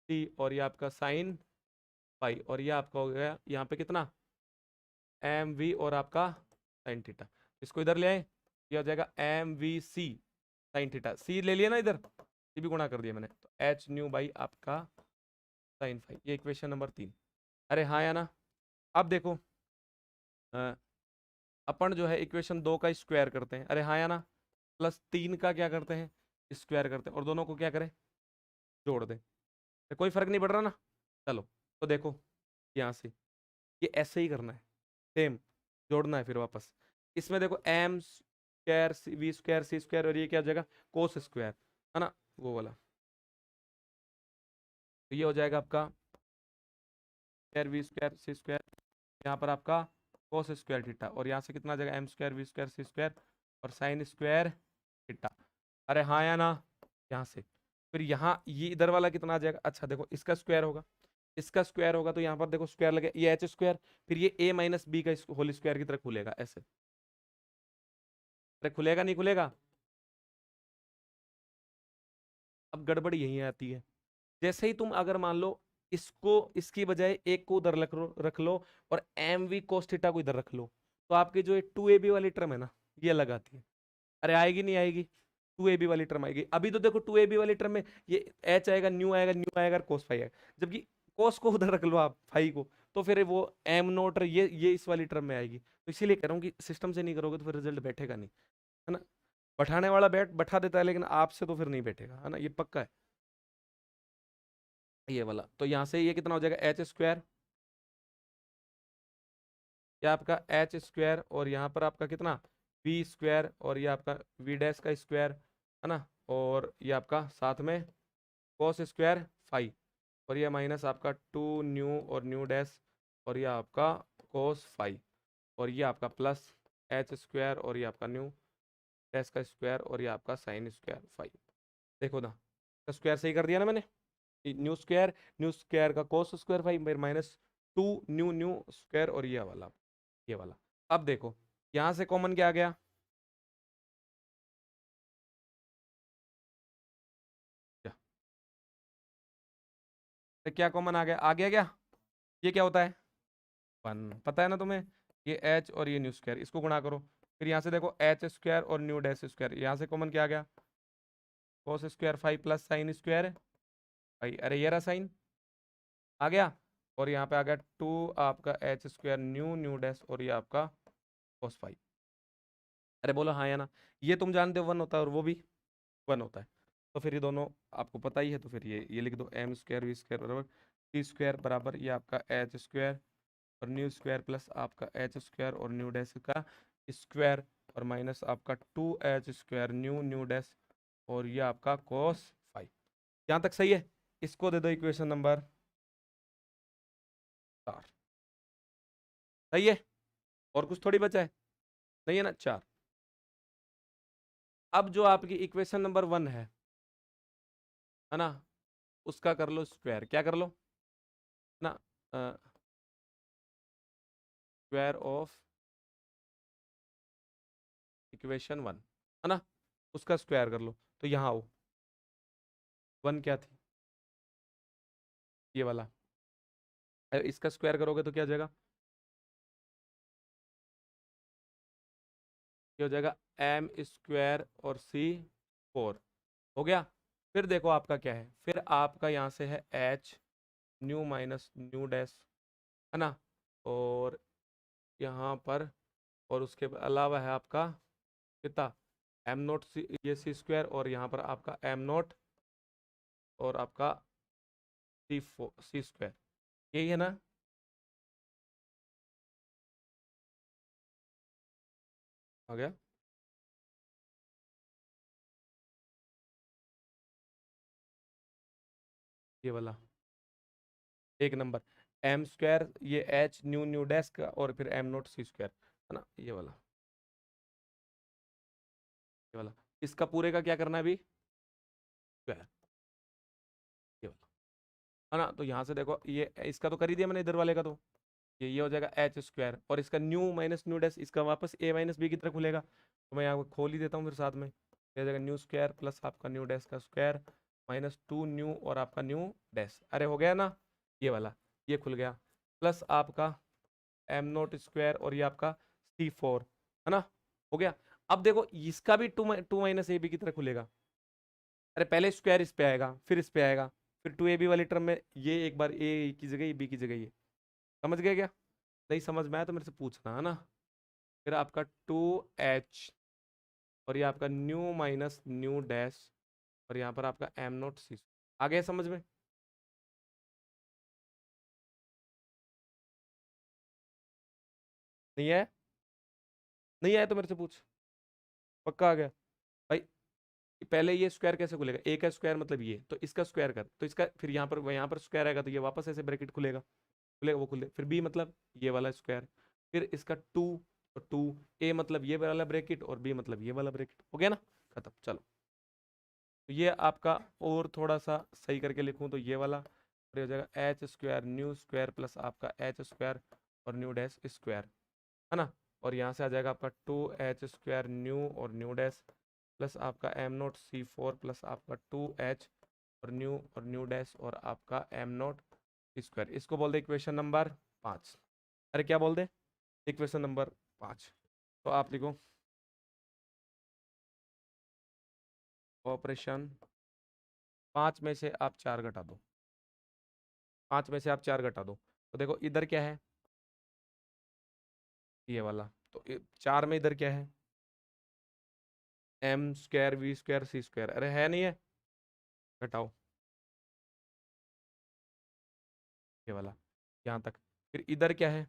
T, और ये आपका साइन पाई, और ये आपका हो गया यहाँ पे कितना एम वी, और आपका साइन थीटा, इसको इधर ले आए, ये हो जाएगा M V C sine theta, C ले लिया ना इधर, ये भी गुणा कर दिया मैंने, तो एच न्यू बाई आपका साइन फाई, ये इक्वेशन नंबर 3। अरे हाँ या ना। अब देखो अ, अपन जो है इक्वेशन 2 का स्क्वायर करते हैं, अरे हाँ या ना, प्लस 3 का क्या करते हैं स्क्वायर करते हैं, और दोनों को क्या करें जोड़ दें, तो कोई फर्क नहीं पड़ रहा ना। चलो तो देखो यहाँ से ये ऐसे ही करना है, सेम जोड़ना है फिर वापस, इसमें देखो M square V square C square, और ये क्या हो जाएगा कोस स्क्वायर, है ना वो वाला, तो ये हो जाएगा आपका square V square C square, यहाँ पर आपका कोस स्क्वायर थीटा, और यहाँ से कितना आ जाएगा M square V square C square, और साइन स्क्वायर थीटा। अरे हाँ या ना, यहाँ से फिर यहाँ ये इधर वाला कितना आ जाएगा, अच्छा देखो इसका स्क्वायर होगा, इसका स्क्वायर होगा तो यहाँ पर देखो स्क्वायर लगे, ये एच स्क्वायर, फिर ये ए माइनस बी का होल स्क्वायर की तरह खुलेगा ऐसे। अरे खुलेगा नहीं खुलेगा? अब गड़बड़ यही आती है, जैसे ही तुम अगर मान लो इसको, इसकी बजाय एक को उधर रख लो और एम वी कोस थीटा को इधर रख लो, तो आपकी जो 2ab वाली टर्म है ना, ये अलग आती है। अरे आएगी नहीं आएगी? 2ab वाली टर्म आएगी। अभी तो देखो 2ab वाली टर्म में ये एच आएगा, न्यू आएगा, कोस फाई आएगा। जबकि कोस को उधर रख लो आप, फाई को, तो फिर वो एम नोट ये इस वाली टर्म में आएगी। तो इसीलिए कह रहा हूँ कि सिस्टम से नहीं करोगे तो फिर रिजल्ट बैठेगा नहीं, है ना। बैठाने वाला बैठा देता है, लेकिन आपसे तो फिर नहीं बैठेगा, है ना, ये पक्का है। ये वाला तो यहाँ से ये कितना हो जाएगा, एच स्क्वायर, ये आपका एच स्क्वायर, और यहाँ पर आपका कितना, वी स्क्वायर, और ये आपका वी डैश का स्क्वायर, है ना, और ये आपका साथ में कॉस स्क्वायर फाइव, और ये माइनस आपका 2 न्यू और न्यू डैश, और ये आपका कॉस फाइव, और ये आपका प्लस एच स्क्वायर, और ये आपका न्यू डैश का स्क्वायर, और ये आपका साइन स्क्वायर फाइव। देखो ना, स्क्वायर सही कर दिया ना मैंने, न्यू स्क्वायर का कोस स्क्वायर फाइव, फिर माइनस 2 न्यू स्क्वायर, और ये वाला। अब देखो यहां से कॉमन क्या आ गया, क्या क्या कॉमन आ गया क्या? ये क्या होता है, 1, पता है ना तुम्हें, ये एच और ये न्यू स्क्वायर, इसको गुणा करो। फिर यहाँ से देखो एच स्क्वायर और न्यू डैश स्क्वायर, यहाँ से कॉमन क्या आ गया, cos square five plus sine square भाई, अरे ये रहा साइन आ गया, और यहाँ पे आ गया 2 आपका एच स्क्वायर न्यू डैश, और ये आपका कोस फाइव। अरे बोलो हाँ या ना, ये तुम जानते हो 1 होता है और वो भी 1 होता है, तो फिर ये दोनों आपको पता ही है, तो फिर ये लिख दो, एम स्क्वायर वी स्क्वायर बराबर टी स्क्वायर बराबर ये आपका एच स्क्वायर और न्यू स्क्वायर प्लस आपका एच स्क्वायर और न्यू डैश का स्क्वायर, और माइनस आपका 2h स्क्वायर न्यू डैश, और ये आपका कोस फाइव। यहाँ तक सही है? इसको दे दो इक्वेशन नंबर 4। सही है? और कुछ थोड़ी बचा है, नहीं है ना, 4। अब जो आपकी इक्वेशन नंबर 1 है ना, उसका कर लो स्क्वायर, क्या कर लो ना, स्क्वायर ऑफ इक्वेशन 1, है ना, उसका स्क्वायर कर लो। तो यहाँ आओ, 1 क्या थी, ये वाला, इसका स्क्वायर करोगे तो क्या हो जाएगा, ये हो जाएगा एम स्क्वायर और सी 4, हो गया। फिर देखो आपका क्या है, फिर आपका यहाँ से है H new minus new dash, है ना, और यहाँ पर, और उसके अलावा है आपका कितना, एम नोट सी, ये सी स्क्वायर, और यहाँ पर आपका एम नोट और आपका सी स्क्वायर, यही है ना। आ गया? ये वाला एक नंबर, एम स्क्वायर, ये एच न्यू डैश का, और फिर एम नोट सी स्क्वायर, है ना, ये वाला इसका पूरे का क्या करना है अभी, स्क्वायर, ये वाला, है ना। तो यहाँ से देखो, ये इसका तो कर ही दिया मैंने, इधर वाले का तो ये हो जाएगा एच स्क्वायर, और इसका न्यू माइनस न्यू डैश, इसका वापस ए माइनस बी की तरह खुलेगा, तो मैं यहाँ को खोल ही देता हूँ फिर साथ में, ये हो जाएगा न्यू स्क्वायर प्लस आपका न्यू डैश का स्क्वायर, माइनस 2 न्यू और आपका न्यू डैश, अरे हो गया ना, ये वाला, ये खुल गया, प्लस आपका एम नोट स्क्वायर, और ये आपका C4, है ना, हो गया। अब देखो इसका भी टू माइनस ए बी की तरह खुलेगा, अरे पहले स्क्वायर इस पे आएगा, फिर इस पे आएगा, फिर 2ab वाली टर्म में ये एक बार ए की जगह बी की जगह ये, समझ गए क्या? नहीं समझ में आया तो मेरे से पूछना, है ना। फिर आपका 2h, और ये आपका न्यू माइनस न्यू डैश, और यहाँ पर आपका एम नोट सी, आ गया समझ में? नहीं है? नहीं आया तो मेरे से पूछ, पक्का आ गया भाई। पहले ये स्क्वायर कैसे खुलेगा, ए का स्क्वायर मतलब ये, तो इसका स्क्वायर कर, तो इसका फिर यहाँ पर स्क्वायर आएगा, तो ये वापस ऐसे ब्रैकेट खुलेगा, खुलेगा वो खुले, फिर बी मतलब ये वाला स्क्वायर, फिर इसका 2, और 2 ए मतलब ये वाला ब्रैकेट, और बी मतलब ये वाला ब्रैकेट, हो गया ना, खत्म। चलो, तो ये आपका, और थोड़ा सा सही करके लिखूं तो ये वाला, और ये हो जाएगा H square new square plus आपका एच स्क्वायर और न्यू डैश स्क्वायर, है ना। और यहाँ से आ जाएगा आपका 2h² न्यू और न्यू डैश प्लस आपका m0 c4 प्लस आपका 2h और न्यू डैश और आपका m0 स्क्वायर। इसको बोल दे इक्वेशन नंबर 5। अरे क्या बोल दे, इक्वेशन नंबर 5। तो आप लिखो ऑपरेशन 5 में से आप 4 घटा दो, 5 में से आप 4 घटा दो। तो देखो इधर क्या है, ये वाला। तो 4 में इधर क्या है, m² v² c²। अरे है नहीं है, घटाओ ये वाला यहाँ तक। फिर इधर क्या है,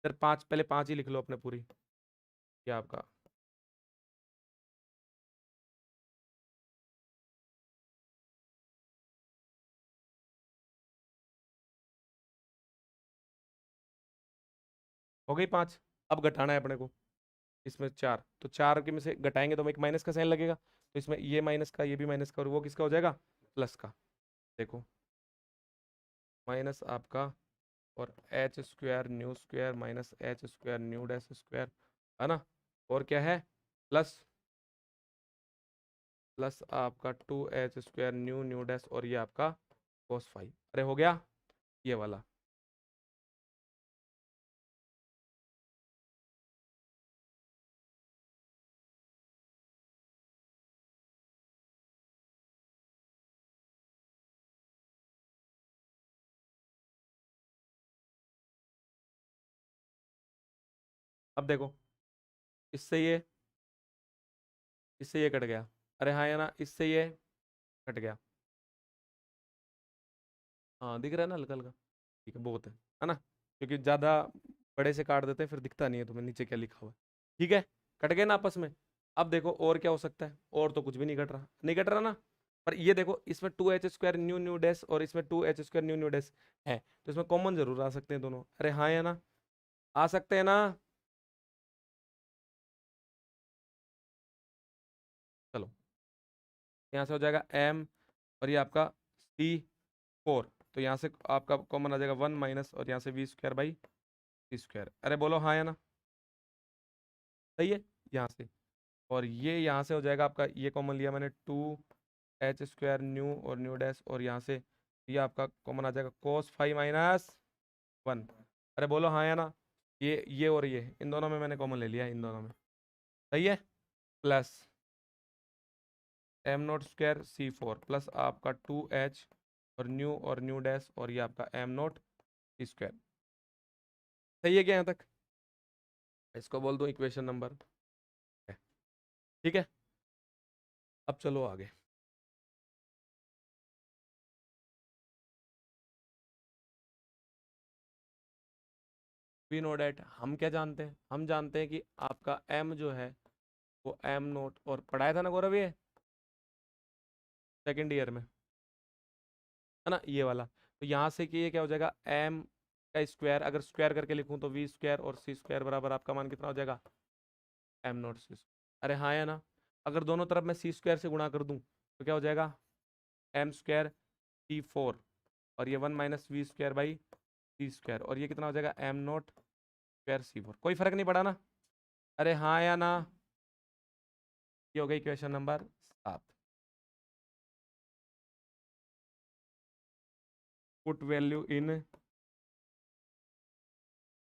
इधर 5, पहले 5 ही लिख लो अपने पूरी, ये आपका हो गई 5। अब घटाना है अपने को, इसमें 4, तो 4 के में से घटाएंगे तो एक माइनस का साइन लगेगा, तो इसमें ये माइनस का, ये भी माइनस का, और वो किसका हो जाएगा, प्लस का। देखो माइनस आपका और h² new square minus h² new dash square, है ना। और क्या है, प्लस प्लस आपका 2h² न्यू न्यू डैश और ये आपका cos 5। अरे हो गया ये वाला। अब देखो इससे ये कट गया, अरे हाँ या ना, इससे ये कट गया, हाँ दिख रहा है ना हल्का हल्का, ठीक है बहुत है ना। क्योंकि ज़्यादा बड़े से काट देते हैं फिर दिखता नहीं है तुम्हें नीचे क्या लिखा हुआ है। ठीक है, कट गए ना आपस में। अब देखो और क्या हो सकता है, और तो कुछ भी नहीं कट रहा, नहीं कट रहा ना। पर ये देखो इसमें 2h² न्यू न्यू डैश और इसमें 2h² न्यू न्यू डैश है, तो इसमें कॉमन जरूर आ सकते हैं दोनों। अरे हाँ या ना, आ सकते हैं ना। चलो यहाँ से हो जाएगा m और ये आपका c4, तो यहाँ से आपका कॉमन आ जाएगा 1 माइनस और यहाँ से v²/c²। अरे बोलो हाँ या ना, सही है यहाँ से। और ये यहाँ से हो जाएगा आपका, ये कॉमन लिया मैंने 2h² न्यू और न्यू डैश और यहाँ से ये आपका कॉमन आ जाएगा cos 5 - 1। अरे बोलो हाँ या ना, ये और ये इन दोनों में मैंने कॉमन ले लिया, इन दोनों में, सही है। प्लस m0² c4 प्लस आपका 2h और न्यू डैश और ये आपका m0 स्क्वायर। सही है क्या यहाँ तक, इसको बोल दो इक्वेशन नंबर, ठीक है। अब चलो आगे। वी नो डैट, हम क्या जानते हैं, हम जानते हैं कि आपका m जो है वो m0, और पढ़ाया था ना गौरव ये सेकेंड ईयर में, है ना ये वाला। तो यहाँ से कि ये क्या हो जाएगा, m का स्क्वायर, अगर स्क्वायर करके लिखूँ तो v² और c² बराबर आपका मान कितना हो जाएगा, m0 c²। अरे हाँ या ना, अगर दोनों तरफ मैं c² से गुणा कर दूँ तो क्या हो जाएगा, m² c4 और ये 1 माइनस v²/c², और ये कितना हो जाएगा m0 2 c4। कोई फर्क नहीं पड़ा ना, अरे हाँ या ना। ये हो गई question number 7। Put value in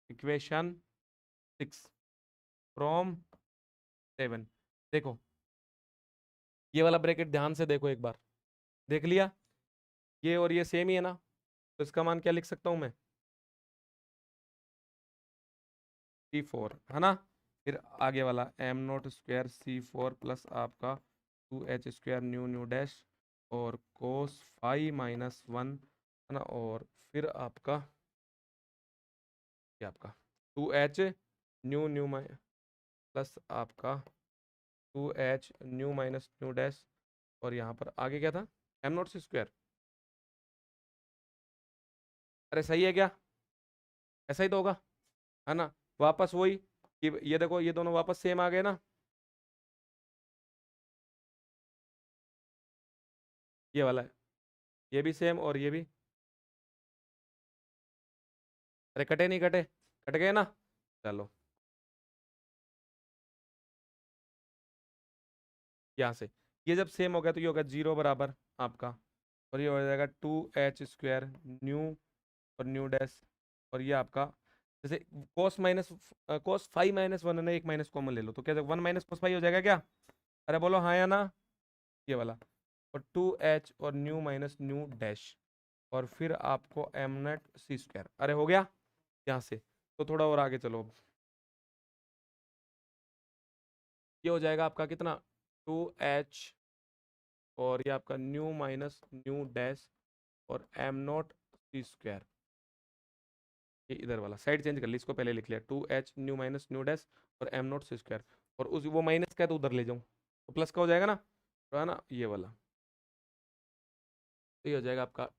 equation 6 from 7। देखो ये वाला ब्रैकेट ध्यान से देखो एक बार, देख लिया, ये और ये सेम ही है ना, तो इसका मान क्या लिख सकता हूँ मैं, c4, है ना। फिर आगे वाला m0 c4 प्लस आपका 2h² न्यू न्यू डैश और cos 5 - 1, है ना। और फिर आपका ये आपका 2h न्यू न्यू प्लस आपका 2h new minus new dash और यहाँ पर आगे क्या था, m0 c²। अरे सही है क्या, ऐसा ही तो होगा, है ना। वापस वही कि ये देखो ये दोनों वापस सेम आ गए ना, ये वाला है, ये भी सेम और ये भी अरे कटे नहीं कटे, कट गए ना, चलो यहाँ से ये जब सेम हो गया तो ये होगा 0 बराबर आपका, और ये हो जाएगा 2h² न्यू और न्यू डैश, और ये आपका जैसे cos माइनस cos 5 - 1 है ना, एक माइनस कॉमन ले लो तो क्या 1 - cos 5 हो जाएगा क्या? अरे बोलो हाँ या ना, ये वाला, और 2h और न्यू माइनस न्यू डैश, और फिर आपको m0c², अरे हो गया यहाँ से। तो थोड़ा और आगे चलो, ये हो जाएगा आपका कितना, 2h और ये आपका न्यू माइनस न्यू डैश और m0c², ये इधर वाला साइड चेंज कर ली, इसको पहले लिख लिया 2h new minus new dash और m0c², और उस वो माइनस का है तो उधर ले जाऊँ तो प्लस का हो जाएगा ना, तो है ना ये वाला, तो ये हो जाएगा आपका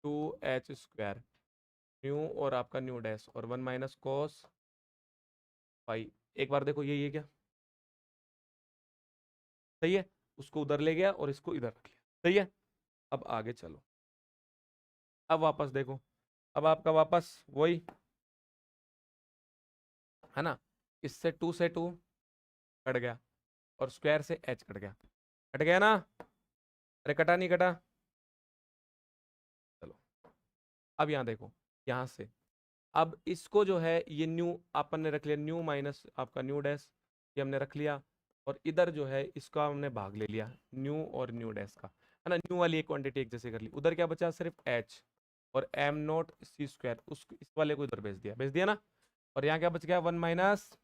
2h² न्यू और आपका न्यू डैश और 1 - cos 5। एक बार देखो ये क्या सही है, उसको उधर ले गया और इसको इधर रख लिया, सही है। अब आगे चलो, अब वापस देखो, अब आपका वापस वही है ना, इससे 2 से 2 कट गया और स्क्वायर से h कट गया, कट गया ना, अरे कटा नहीं कटा, चलो अब यहाँ देखो, यहाँ से अब इसको जो है ये न्यू अपन ने रख लिया, न्यू माइनस आपका न्यू डैश, ये हमने रख लिया, और इधर जो है इसका हमने भाग ले लिया न्यू और न्यू डैश का, है ना, न्यू वाली एक क्वांटिटी एक जैसे कर ली, उधर क्या बचा सिर्फ h और m0c², उस इस वाले को इधर भेज दिया ना, और यहाँ क्या बच गया 1 -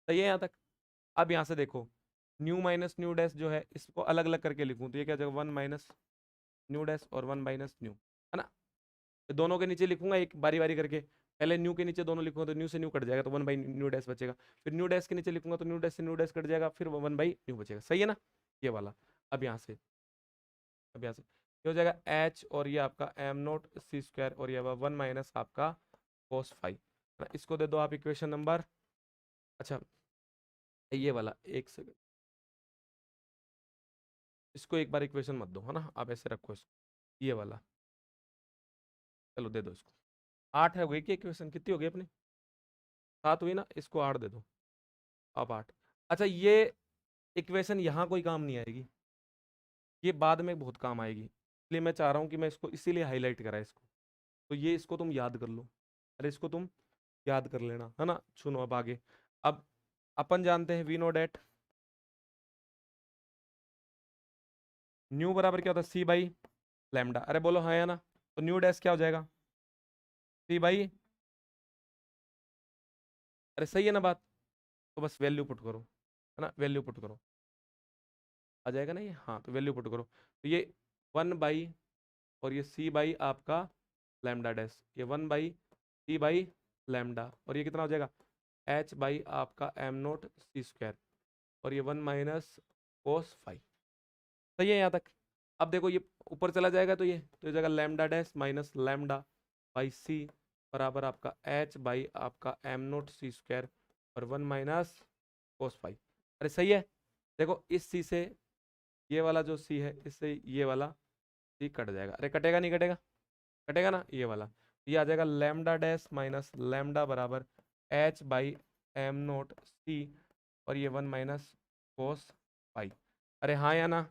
सही है यहाँ तक। अब यहाँ से देखो, न्यू माइनस न्यू डैश जो है इसको अलग अलग करके लिखूं तो ये क्या हो जाएगा 1 - न्यू डैश और 1 - न्यू, है ना, तो दोनों के नीचे लिखूंगा एक बारी बारी करके, पहले न्यू के नीचे दोनों लिखूंगा तो न्यू से न्यू कट जाएगा तो 1/न्यू डैश बचेगा, फिर न्यू डैश के नीचे लिखूंगा तो न्यू डैश से न्यू डैश कट जाएगा, फिर 1/न्यू बचेगा, सही है ना, ये वाला। अब यहाँ से, अब यहाँ से ये हो जाएगा h और ये आपका m0c² और ये 1 माइनस आपका cos 5, है ना, इसको दे दो आप इक्वेशन नंबर, अच्छा ये वाला एक सेकंड, इसको एक बार इक्वेशन मत दो, है ना, आप ऐसे रखो इसको, ये वाला, चलो दे दो इसको, 8 है, हो गई क्या इक्वेशन, कितनी हो गई अपनी, 7 हुई ना, इसको 8 दे दो, अब 8। अच्छा ये इक्वेशन यहाँ कोई काम नहीं आएगी, ये बाद में बहुत काम आएगी, इसलिए मैं चाह रहा हूँ कि मैं इसको इसीलिए हाईलाइट करा इसको, तो ये इसको तुम याद कर लो, अरे इसको तुम याद कर लेना, है ना, सुनो अब आगे। अब अपन जानते हैं वी नो डेट न्यू बराबर क्या होता है c/λ, अरे बोलो हाँ या ना, तो न्यू डैश क्या हो जाएगा c/, अरे सही है ना बात, तो बस वैल्यू पुट करो, है ना, वैल्यू पुट करो, आ जाएगा ना ये, हाँ तो वैल्यू पुट करो, तो ये 1/, और ये c/ आपका लैम्डा डैश, ये 1/c/λ, और ये कितना हो जाएगा h/ आपका m0c², और ये 1 - cos 5, सही है यहाँ तक। अब देखो ये ऊपर चला जाएगा तो ये जाएगा lambda dash minus lambda by C बराबर आपका h/ आपका m0c² और 1 - cos 5, अरे सही है। देखो इस सी से ये वाला जो सी है इससे ये वाला सी कट जाएगा, अरे कटेगा नहीं कटेगा, कटेगा ना, ये वाला, ये आ जाएगा लैम्डा डैश माइनस लैम्डा बराबर h/m0c, और ये 1 - cos 5, अरे हाँ या ना,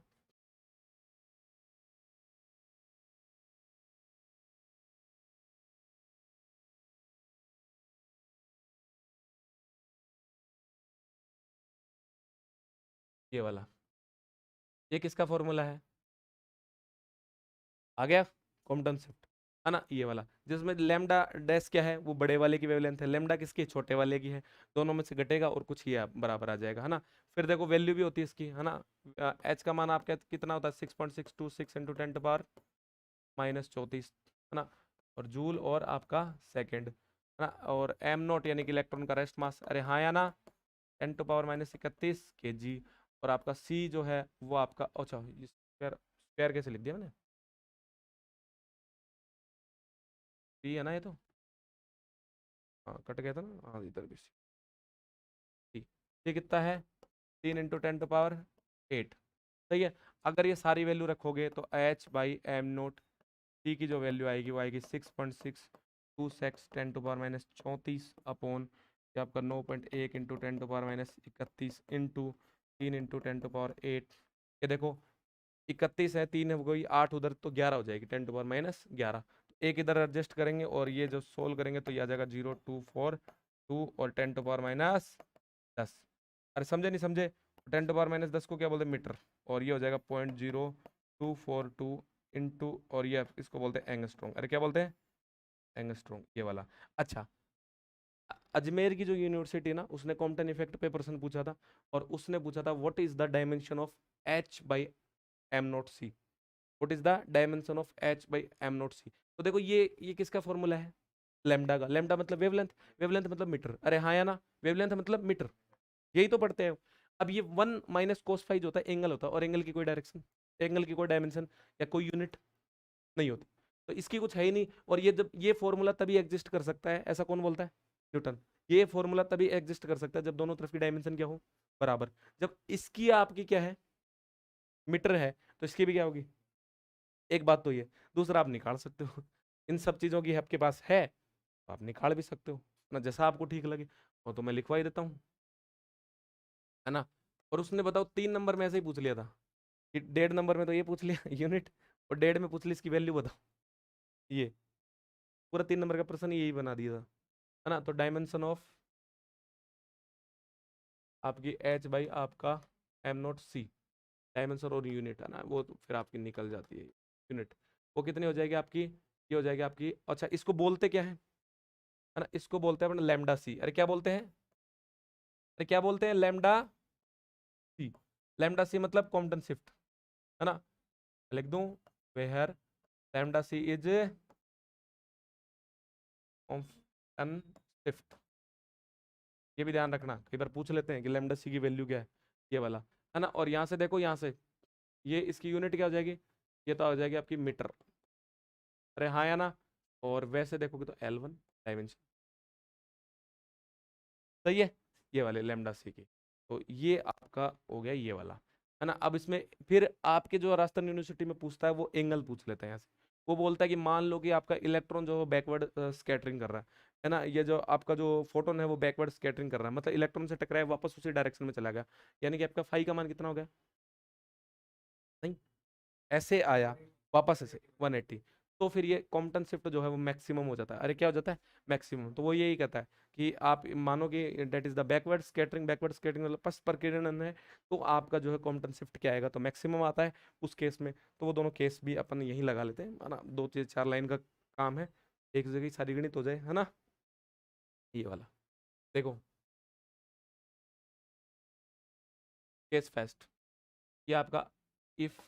ये वाला, ये किसका फॉर्मूला है, आ गया कॉम्पटन शिफ्ट, है ना, ये वाला जिसमें लेमडा डैश क्या है वो बड़े वाले की वेवलेंथ है, लेमडा किसकी छोटे वाले की है, दोनों में से घटेगा और कुछ ही बराबर आ जाएगा, है ना। फिर देखो वैल्यू भी होती है इसकी, है ना, एच का मान आपका कितना होता है 6.626 इंटू 10⁻⁻34, है ना, और जूल और आपका सेकेंड, है ना, और m0 यानी कि इलेक्ट्रॉन का रेस्ट मास, अरे हाँ या ना, 10⁻31 kg, और आपका c जो है वो आपका, अच्छा स्क्वायर स्क्वायर कैसे लिख दिया मैंने, c है ना ये तो, हाँ कट गया था ना, हाँ इधर भी सी, ये कितना है 3 × 10⁸ सही है। अगर ये सारी वैल्यू रखोगे तो h/m0 टी की जो वैल्यू आएगी वो आएगी 6.62 10 टू पावर माइनस 34 अपॉन ये आपका 9.1 into 10 to power minus 31 into 3 into 10 to power 8। ये देखो 31 है, 3 है कोई 8 उधर, तो 11 हो जाएगी 10 टू पावर माइनस 11। एक इधर एडजस्ट करेंगे और ये जो सोल्व करेंगे तो ये आ जाएगा 0.242 और 10 टू पावर माइनस 10। अरे समझे नहीं समझे? 10 टू पावर माइनस 10 को क्या बोलते हैं? मीटर। और ये हो जाएगा 0.0242 इंटू, और ये इसको बोलते हैं एंगस्ट्रॉन्ग। अरे क्या बोलते हैं? एंगस्ट्रॉन्ग, ये वाला। अच्छा, अजमेर की जो यूनिवर्सिटी ना, उसने कॉम्पटन इफेक्ट पे प्रश्न पूछा था, और उसने पूछा था what is the dimension of H by M not C. What is the dimension of H by M not C. तो देखो ये किसका फॉर्मूला है? लेमडा का। लेमडा मतलब वेवलेंथ, वेवलेंथ मतलब मीटर। अरे हाँ या ना? वेवलेंथ मतलब मीटर, यही तो पढ़ते हैं। अब ये 1 माइनस कोस फाई जो होता है एंगल होता है, और एंगल की कोई डायरेक्शन, एंगल की कोई डायमेंशन या कोई यूनिट नहीं होती, तो इसकी कुछ है ही नहीं। और ये जब ये फॉर्मूला तभी एग्जिस्ट कर सकता है, ऐसा कौन बोलता है? न्यूटन। ये फॉर्मूला तभी एग्जिस्ट कर सकता है जब दोनों तरफ की डायमेंशन क्या हो? बराबर। जब इसकी आपकी क्या है? मीटर है, तो इसकी भी क्या होगी? एक बात तो ये। दूसरा, आप निकाल सकते हो इन सब चीजों की आपके पास है तो आप निकाल भी सकते हो ना, जैसा आपको ठीक लगे। वो तो मैं लिखवा ही देता हूँ, है ना। और उसने बताओ 3 नंबर में ऐसे ही पूछ लिया था कि 1.5 नंबर में तो ये पूछ लिया यूनिट, और 1.5 में पूछ ली इसकी वैल्यू बताओ। ये पूरा 3 नंबर का प्रश्न यही बना दिया था, है ना। तो डायमेंशन ऑफ आपकी एच बाई आपका एम नॉट सी, डायमेंशन और यूनिट, है ना, वो तो फिर आपकी निकल जाती है यूनिट। वो कितनी हो जाएगी आपकी? ये हो जाएगी आपकी, अच्छा इसको बोलते क्या है ना, इसको बोलते हैं अपना लैम्डा सी। अरे क्या बोलते हैं? अरे क्या बोलते हैं? लैम्डा सी। लैम्डा सी मतलब कॉम्पटन शिफ्ट, है ना। लिख दूं, where lambda C is Compton shift. ये भी ध्यान रखना, कई बार पूछ लेते हैं कि लैम्डा सी की वैल्यू क्या है, ये वाला, है ना। और यहाँ से देखो, यहाँ से ये इसकी यूनिट क्या हो जाएगी? ये तो हो जाएगी आपकी मीटर। अरे हाँ या ना? और वैसे देखोगे तो L1 डायमेंशन, सही है, ये वाले लैम्डा सी की। तो ये आपका हो गया ये वाला, है ना। अब इसमें फिर आपके जो राजस्थान यूनिवर्सिटी में पूछता है वो एंगल पूछ लेते हैं यहाँ से। वो बोलता है कि मान लो कि आपका इलेक्ट्रॉन जो बैकवर्ड स्कैटरिंग कर रहा है ना, ये जो आपका जो फोटोन है वो बैकवर्ड स्कैटरिंग कर रहा है, मतलब इलेक्ट्रॉन से टकराया वापस उसी डायरेक्शन में चला गया, यानी कि आपका फाई का मान कितना हो गया? नहीं, ऐसे आया वापस ऐसे 180, तो फिर ये कॉम्पटन शिफ्ट जो है वो मैक्सिमम हो जाता है। अरे क्या हो जाता है? मैक्सिमम। तो वो यही कहता है कि आप मानो कि that is the backward scattering मतलब पश्च प्रकीर्णन है, तो आपका जो है कॉम्पटन शिफ्ट क्या आएगा? तो मैक्सिमम आता है उस केस में। तो वो दोनों केस भी अपन यही लगा लेते हैं, है ना। 2 4 लाइन का काम है, एक जगह ही सारी गणित हो जाए, है ना। ये वाला देखो, केस फेस्ट, ये आपका इफ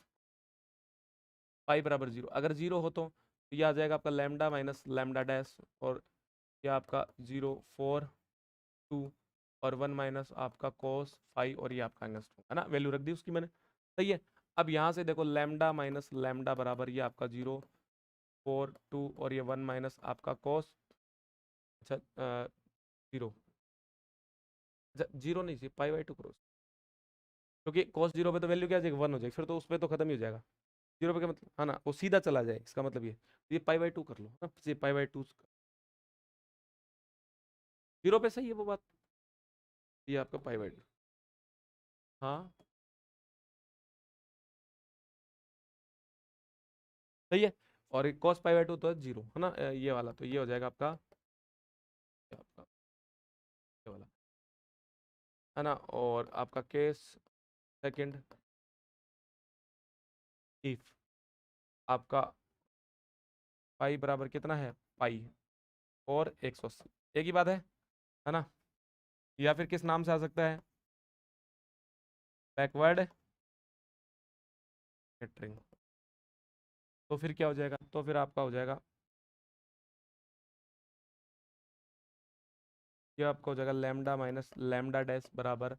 पाई बराबर 0, अगर 0 हो तो ये आ जाएगा आपका लैम्डा माइनस लैम्डा डैश, और ये आपका 0.4 2 और 1 माइनस आपका कोस फाइव, और ये आपका एंगस्ट्रॉम, है ना। वैल्यू रख दी उसकी मैंने, सही है। अब यहाँ से देखो लैम्डा माइनस लैम्डा बराबर ये आपका 0.42 और ये 1 माइनस आपका कोस, अच्छा 0, अच्छा 0 नहीं चाहिए, पाई/2 करो, क्योंकि cos 0 पे तो वैल्यू क्या आ जाएगी? 1 हो जाएगी, फिर तो उस पर तो खत्म ही हो जाएगा। 0 पे क्या मतलब, है ना, वो सीधा चला जाए, इसका मतलब ये पाई/2 कर लो ना, ये पाई/2 0 पे, सही है वो बात। ये आपका पाई/2, हाँ सही है। और cos पाई/2 तो है 0, है ना, ये वाला, तो ये हो जाएगा आपका, ये आपका ये वाला, है ना। और आपका केस सेकंड, इफ आपका पाई बराबर कितना है? पाई और 180, एक ही बात है ना। या फिर किस नाम से आ सकता है? Backward scattering. तो फिर क्या हो जाएगा? तो फिर आपका हो जाएगा, ये आपका हो जाएगा लैम्डा माइनस लैम्डा डैश बराबर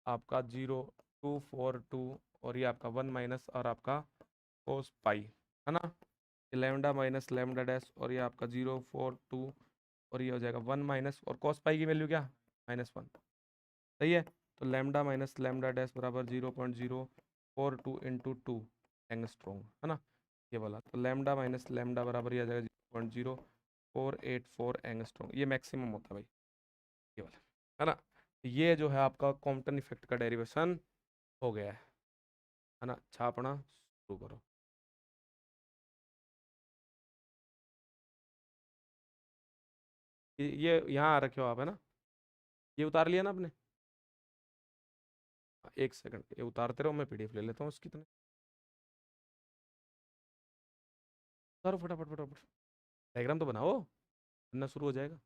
आपका 0.242 और ये आपका 1 माइनस और आपका कोस पाई, है ना। ये लैम्डा माइनस लैम्डा डैश और ये आपका 0.42 और ये हो जाएगा 1 माइनस, और कॉस पाई की वैल्यू क्या? -1, सही है। तो लैम्डा माइनस लैम्डा डैश बराबर 0.042 इंटू 2 एंगस्ट्रॉम, है ना। ये वाला, तो लैम्डा माइनस लैम्डा बराबर ये आ जाएगा 0.0484 एंगस्ट्रॉम, ये मैक्सिमम होता है भाई, ये वाला, है ना। ये जो है आपका कॉम्पटन इफेक्ट का डेरिवेशन हो गया है ना। छापना शुरू करो। ये यहाँ आ रखे हो आप, है ना। ये उतार लिया ना आपने। एक सेकंड, ये उतारते रहो, मैं पीडीएफ ले लेता हूँ उसकी। तो उतारो फटाफट फटाफट, डायग्राम तो बनाओ, बनना शुरू हो जाएगा।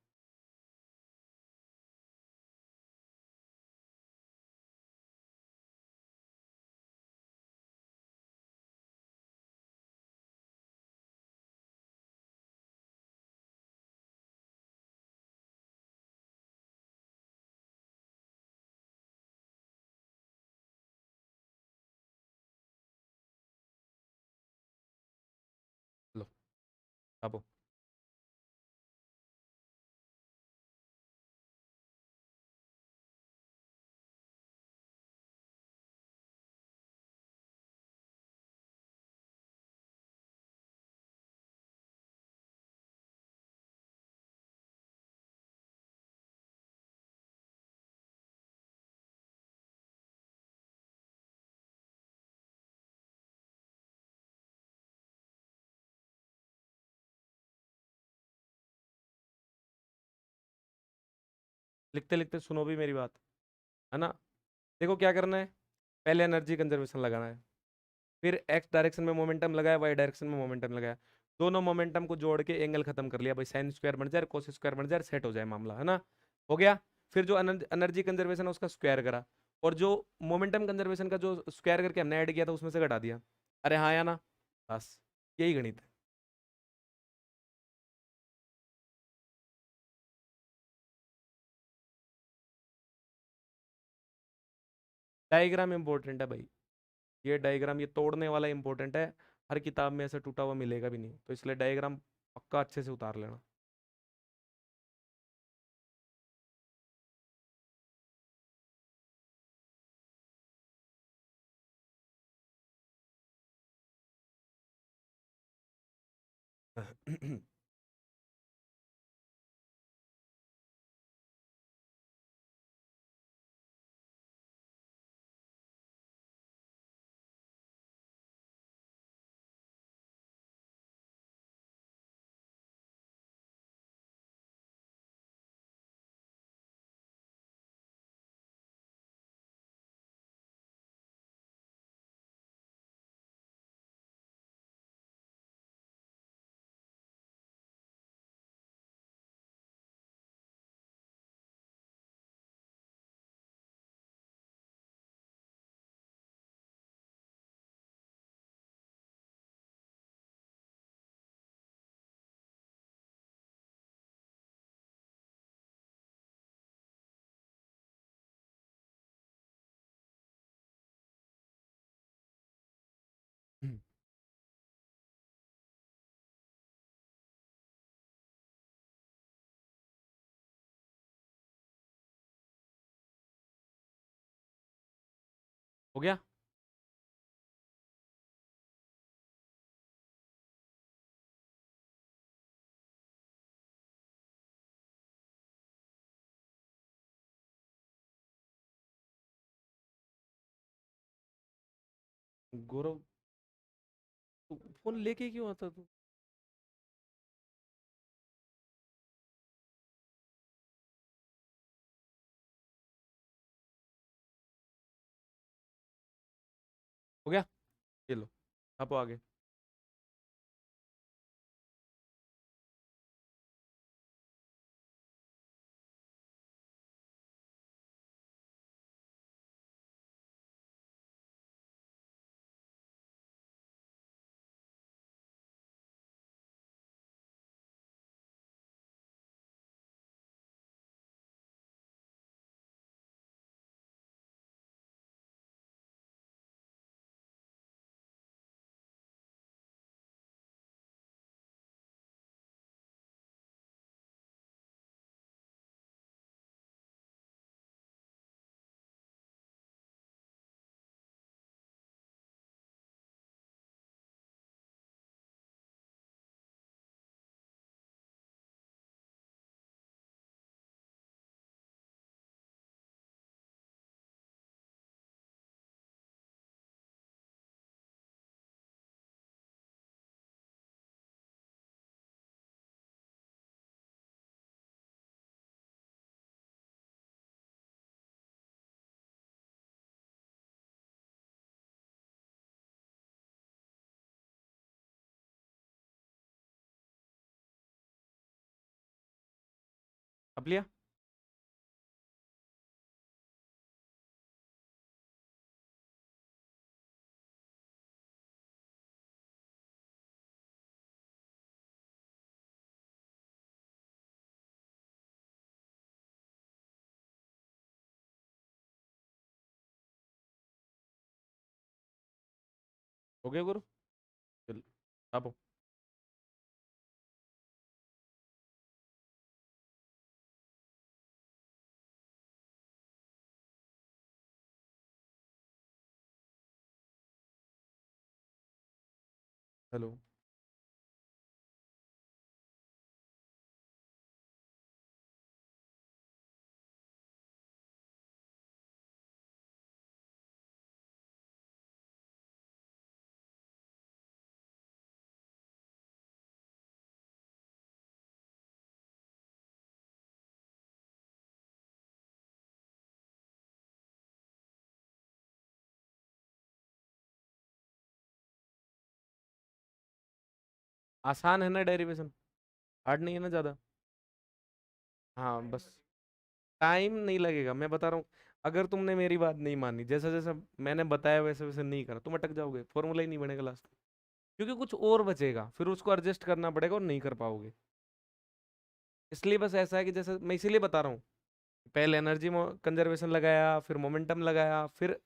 लो, छापो। लिखते लिखते सुनो भी मेरी बात, है ना। देखो क्या करना है, पहले एनर्जी कंजर्वेशन लगाना है, फिर एक्स डायरेक्शन में मोमेंटम लगाया, वाई डायरेक्शन में मोमेंटम लगाया, दोनों मोमेंटम को जोड़ के एंगल खत्म कर लिया भाई, साइन स्क्वायर बन जाए, कोस स्क्वायर बन जाए, सेट हो जाए मामला, है ना। हो गया। फिर जो एनर्जी कंजर्वेशन है उसका स्क्वायर करा, और जो मोमेंटम कंजर्वेशन का जो स्क्वायर करके हमने ऐड किया था उसमें से घटा दिया। अरे हाँ या ना, बस यही गणित है। डायग्राम इंपॉर्टेंट है भाई, ये डायग्राम, ये तोड़ने वाला इंपॉर्टेंट है। हर किताब में ऐसा टूटा हुआ मिलेगा भी नहीं, तो इसलिए डायग्राम पक्का अच्छे से उतार लेना। हो गया। गौरव, तू फोन लेके क्यों आता तू। हो गया, ये लो, आप आगे। अब लिया? हो गया गुरु? चल, अब हेलो। आसान है ना डेरिवेशन? हार्ड नहीं है ना ज्यादा? हाँ बस, टाइम नहीं लगेगा, मैं बता रहा हूँ। अगर तुमने मेरी बात नहीं मानी, जैसा जैसा मैंने बताया वैसे वैसे नहीं करा, तुम अटक जाओगे, फॉर्मूला ही नहीं बनेगा लास्ट। क्योंकि कुछ और बचेगा, फिर उसको एडजस्ट करना पड़ेगा और नहीं कर पाओगे। इसलिए बस ऐसा है कि जैसे मैं इसीलिए बता रहा हूँ, पहले एनर्जी कंजर्वेशन लगाया, फिर मोमेंटम लगाया, फिर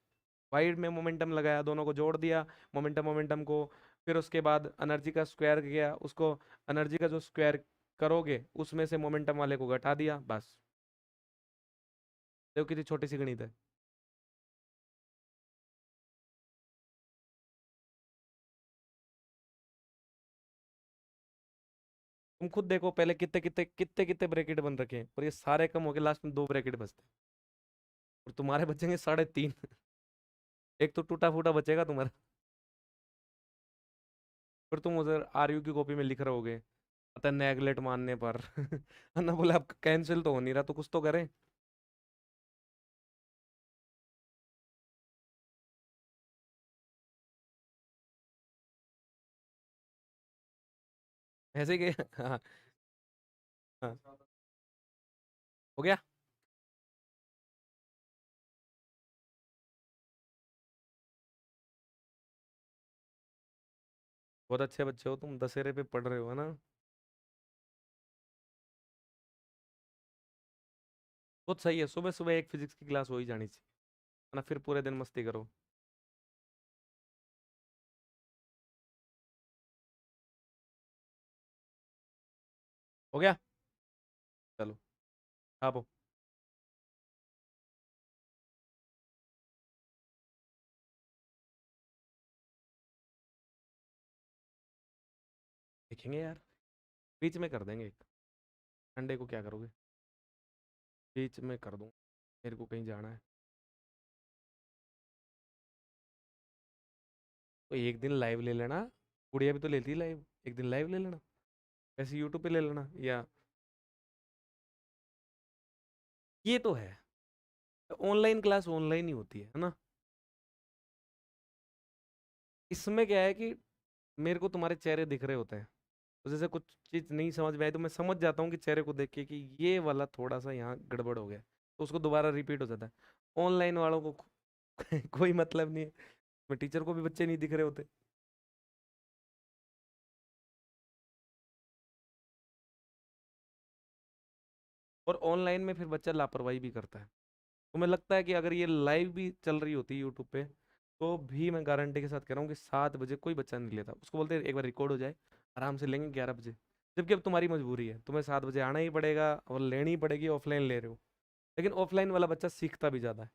वाइड में मोमेंटम लगाया, दोनों को जोड़ दिया, मोमेंटम मोमेंटम को। फिर उसके बाद एनर्जी का स्क्वायर किया उसको, एनर्जी का जो स्क्वायर करोगे उसमें से मोमेंटम वाले को घटा दिया, बस। देखो कितनी छोटी सी गणित है। तुम खुद देखो पहले कितने कितने कितने कितने ब्रैकेट बन रखे हैं, और ये सारे कम हो गए, लास्ट में दो ब्रैकेट बचते हैं। और तुम्हारे बचेंगे 3.5। एक तो टूटा फूटा बचेगा तुम्हारा। फिर तुम उधर आरयू की कॉपी में लिख रहे होगे, पता नेगलेक्ट मानने पर। ना बोले अब कैंसिल तो हो नहीं रहा, तो कुछ तो करें। ऐसे ही हाँ। हाँ, हो गया। बहुत अच्छे बच्चे हो तुम, दशहरे पे पढ़ रहे हो, है ना? बहुत सही है, सुबह सुबह एक फिजिक्स की क्लास हो ही जानी चाहिए, है ना? फिर पूरे दिन मस्ती करो। हो गया? चलो, आप देखेंगे यार, बीच में कर देंगे एक। संडे को क्या करोगे? बीच में कर दूँ, मेरे को कहीं जाना है। तो एक दिन लाइव ले लेना, गुड़िया भी तो लेती है लाइव, एक दिन लाइव ले लेना, ऐसे यूट्यूब पे ले लेना, या ये तो है, ऑनलाइन क्लास ऑनलाइन ही होती है ना? इसमें क्या है कि मेरे को तुम्हारे चेहरे दिख रहे होते हैं, तो जैसे कुछ चीज़ नहीं समझ में आई तो मैं समझ जाता हूँ कि चेहरे को देख के कि ये वाला थोड़ा सा यहाँ गड़बड़ हो गया, तो उसको दोबारा रिपीट हो जाता है। ऑनलाइन वालों को कोई मतलब नहीं है, मैं टीचर को भी बच्चे नहीं दिख रहे होते। और ऑनलाइन में फिर बच्चा लापरवाही भी करता है। तो मुझे लगता है कि अगर ये लाइव भी चल रही होती है यूट्यूब पे, तो भी मैं गारंटी के साथ कह रहा हूँ कि 7 बजे कोई बच्चा नहीं लेता, उसको बोलते हैं एक बार रिकॉर्ड हो जाए, आराम से लेंगे 11 बजे। जबकि अब तुम्हारी मजबूरी है, तुम्हें 7 बजे आना ही पड़ेगा और लेनी ही पड़ेगी, ऑफलाइन ले रहे हो। लेकिन ऑफलाइन वाला बच्चा सीखता भी ज़्यादा है।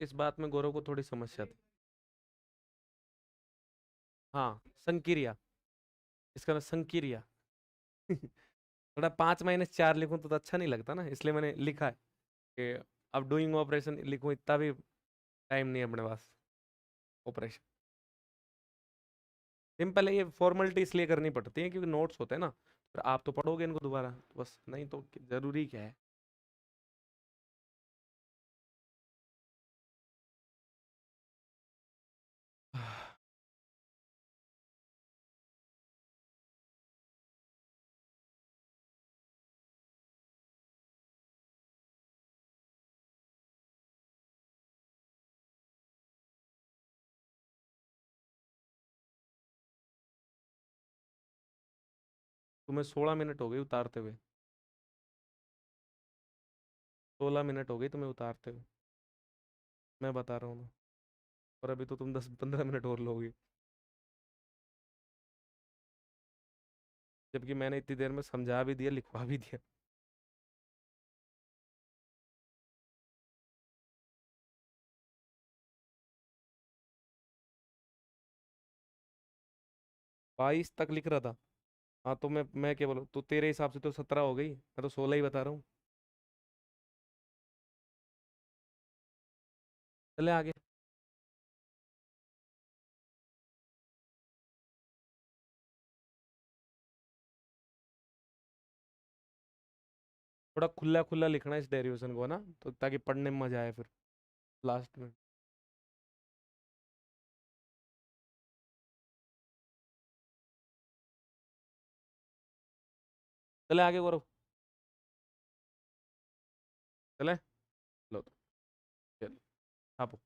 इस बात में गौरव को थोड़ी समस्या थी। हाँ, संक्रिया, इसका नाम संक्रिया। थोड़ा 5 - 4 लिखूं तो अच्छा नहीं लगता ना, इसलिए मैंने लिखा है कि अब डूइंग ऑपरेशन लिखूं, इतना भी टाइम नहीं है अपने पास। ऑपरेशन सिंपल है, ये फॉर्मेलिटी इसलिए करनी पड़ती है क्योंकि नोट्स होते हैं ना, फिर आप तो पढ़ोगे इनको दोबारा, तो बस, नहीं तो जरूरी क्या है। तुम्हें 16 मिनट हो गए उतारते हुए, 16 मिनट हो गई तुम्हें उतारते हुए, मैं बता रहा हूँ ना। और अभी तो तुम 10-15 मिनट और लोगे, जबकि मैंने इतनी देर में समझा भी दिया, लिखवा भी दिया। 22 तक लिख रहा था। हाँ तो मैं क्या बोलूँ, तो तेरे हिसाब से तो 17 हो गई, मैं तो 16 ही बता रहा हूँ। चले आगे। थोड़ा खुला खुला लिखना है इस डेरिवेशन को ना, तो ताकि पढ़ने में मजा आए फिर लास्ट में। चले आगे गौरव। चले। लो तो, चल, छापो।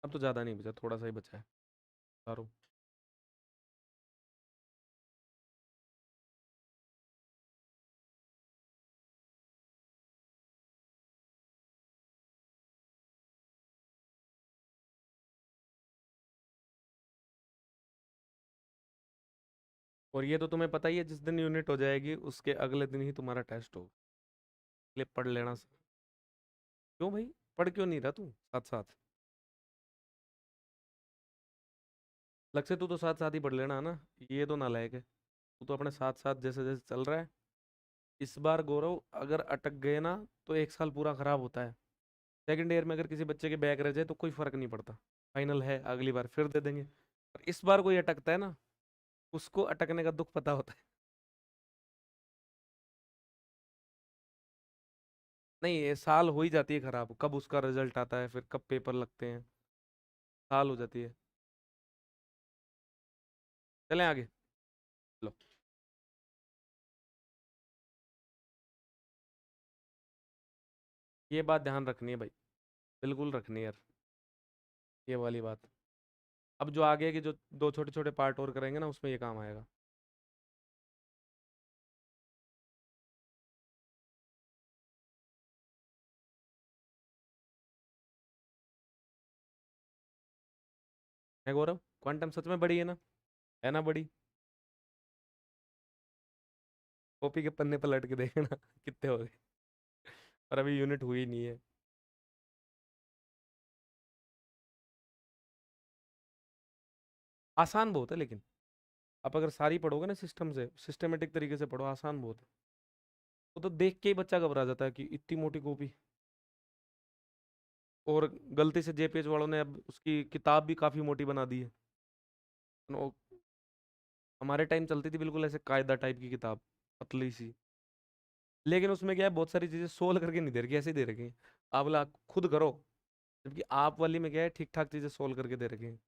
अब तो ज्यादा नहीं बचा, थोड़ा सा ही बचा है। उतारो। और ये तो तुम्हें पता ही है, जिस दिन यूनिट हो जाएगी उसके अगले दिन ही तुम्हारा टेस्ट हो, इसलिए पढ़ लेना। क्यों भाई, पढ़ क्यों नहीं रहा तू साथ साथ? लग से तू तो साथ साथ ही पढ़ लेना है ना, ये तो नालायक है। तू तो अपने साथ साथ जैसे जैसे चल रहा है। इस बार गौरव अगर अटक गए ना, तो एक साल पूरा खराब होता है। सेकंड ईयर में अगर किसी बच्चे के बैग रह जाए तो कोई फर्क नहीं पड़ता, फाइनल है, अगली बार फिर दे देंगे। पर इस बार कोई अटकता है ना, उसको अटकने का दुख पता होता है। नहीं, ये साल हो ही जाती है खराब, कब उसका रिजल्ट आता है, फिर कब पेपर लगते हैं, साल हो जाती है। चलें आगे। लो, ये बात ध्यान रखनी है भाई, बिल्कुल रखनी है यार, ये वाली बात। अब जो आगे के जो दो छोटे छोटे पार्ट और करेंगे ना, उसमें ये काम आएगा। है गौरव, क्वांटम सच में बड़ी है ना बड़ी? कॉपी के पन्ने पर लट के देखना कितने हो गए। और अभी यूनिट हुई नहीं है। आसान बहुत है लेकिन, आप अगर सारी पढ़ोगे ना सिस्टम से, सिस्टमेटिक तरीके से पढ़ो, आसान बहुत है। वो तो देख के ही बच्चा घबरा जाता है कि इतनी मोटी कॉपी। और गलती से जेपीएच वालों ने अब उसकी किताब भी काफी मोटी बना दी है। वो हमारे टाइम चलती थी बिल्कुल ऐसे कायदा टाइप की किताब, पतली सी। लेकिन उसमें क्या है, बहुत सारी चीजें सोल्व करके नहीं दे रखी, ऐसे ही दे रखी हैं। आप बोला खुद करो। जबकि आप वाली में क्या है, ठीक ठाक चीजें सोल्व करके दे रखी हैं।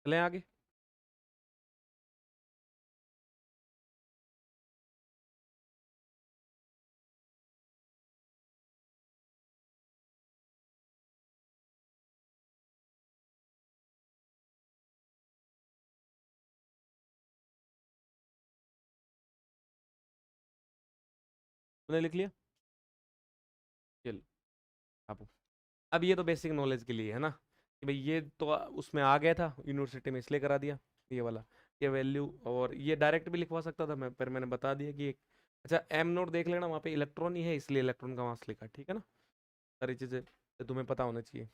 चलें आगे। तुमने लिख लिया? चलो आप, अब ये तो बेसिक नॉलेज के लिए है ना, कि भाई ये तो उसमें आ गया था यूनिवर्सिटी में इसलिए करा दिया ये वाला, ये वैल्यू, और ये डायरेक्ट भी लिखवा सकता था मैं, पर मैंने बता दिया कि एक, अच्छा एम नोट देख लेना, वहाँ पे इलेक्ट्रॉन ही है इसलिए इलेक्ट्रॉन का मास लिखा, ठीक है ना। सारी चीज़ें तो तुम्हें पता होना चाहिए।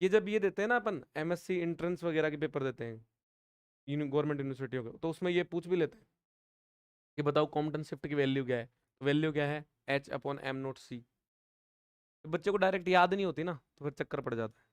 ये जब ये देते हैं ना अपन एमएससी एंट्रेंस वगैरह के पेपर देते हैं गवर्नमेंट यूनिवर्सिटियों के, तो उसमें ये पूछ भी लेते हैं कि बताओ कॉम्पटन शिफ्ट की वैल्यू क्या है, तो वैल्यू क्या है, एच अपॉन एम नोट सी। तो बच्चे को डायरेक्ट याद नहीं होती ना, तो फिर चक्कर पड़ जाता है।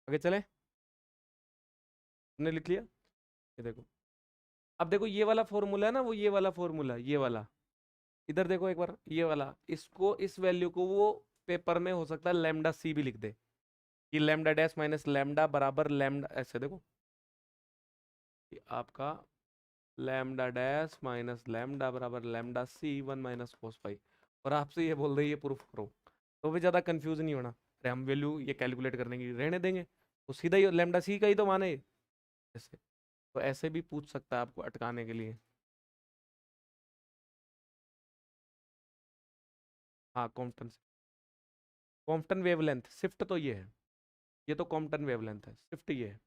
आगे चले, तुमने लिख लिया? ये देखो, अब देखो ये वाला फॉर्मूला है ना, वो ये वाला फॉर्मूला, ये वाला, इधर देखो एक बार, ये वाला, इसको इस वैल्यू को वो पेपर में हो सकता है लैम्डा सी भी लिख दे, कि लैम्डा डैश माइनस लैम्डा बराबर लैम्डा, ऐसे देखो कि आपका लैम्डा डैश माइनस लैम्डा बराबर लैम्डा सी वन माइनस कोस फाई, और आपसे ये बोल रही है प्रूफ करो, तो भी ज्यादा कंफ्यूज नहीं होना, अरे हम वैल्यू ये कैलकुलेट करने की रहने देंगे, तो सीधा ही लैम्डा सी का ही तो माने ऐसे, तो ऐसे भी पूछ सकता है आपको अटकाने के लिए। हाँ कॉम्पटन, कॉम्पटन वेवलेंथ शिफ्ट तो ये है, ये तो कॉम्पटन वेवलेंथ है, शिफ्ट ये है,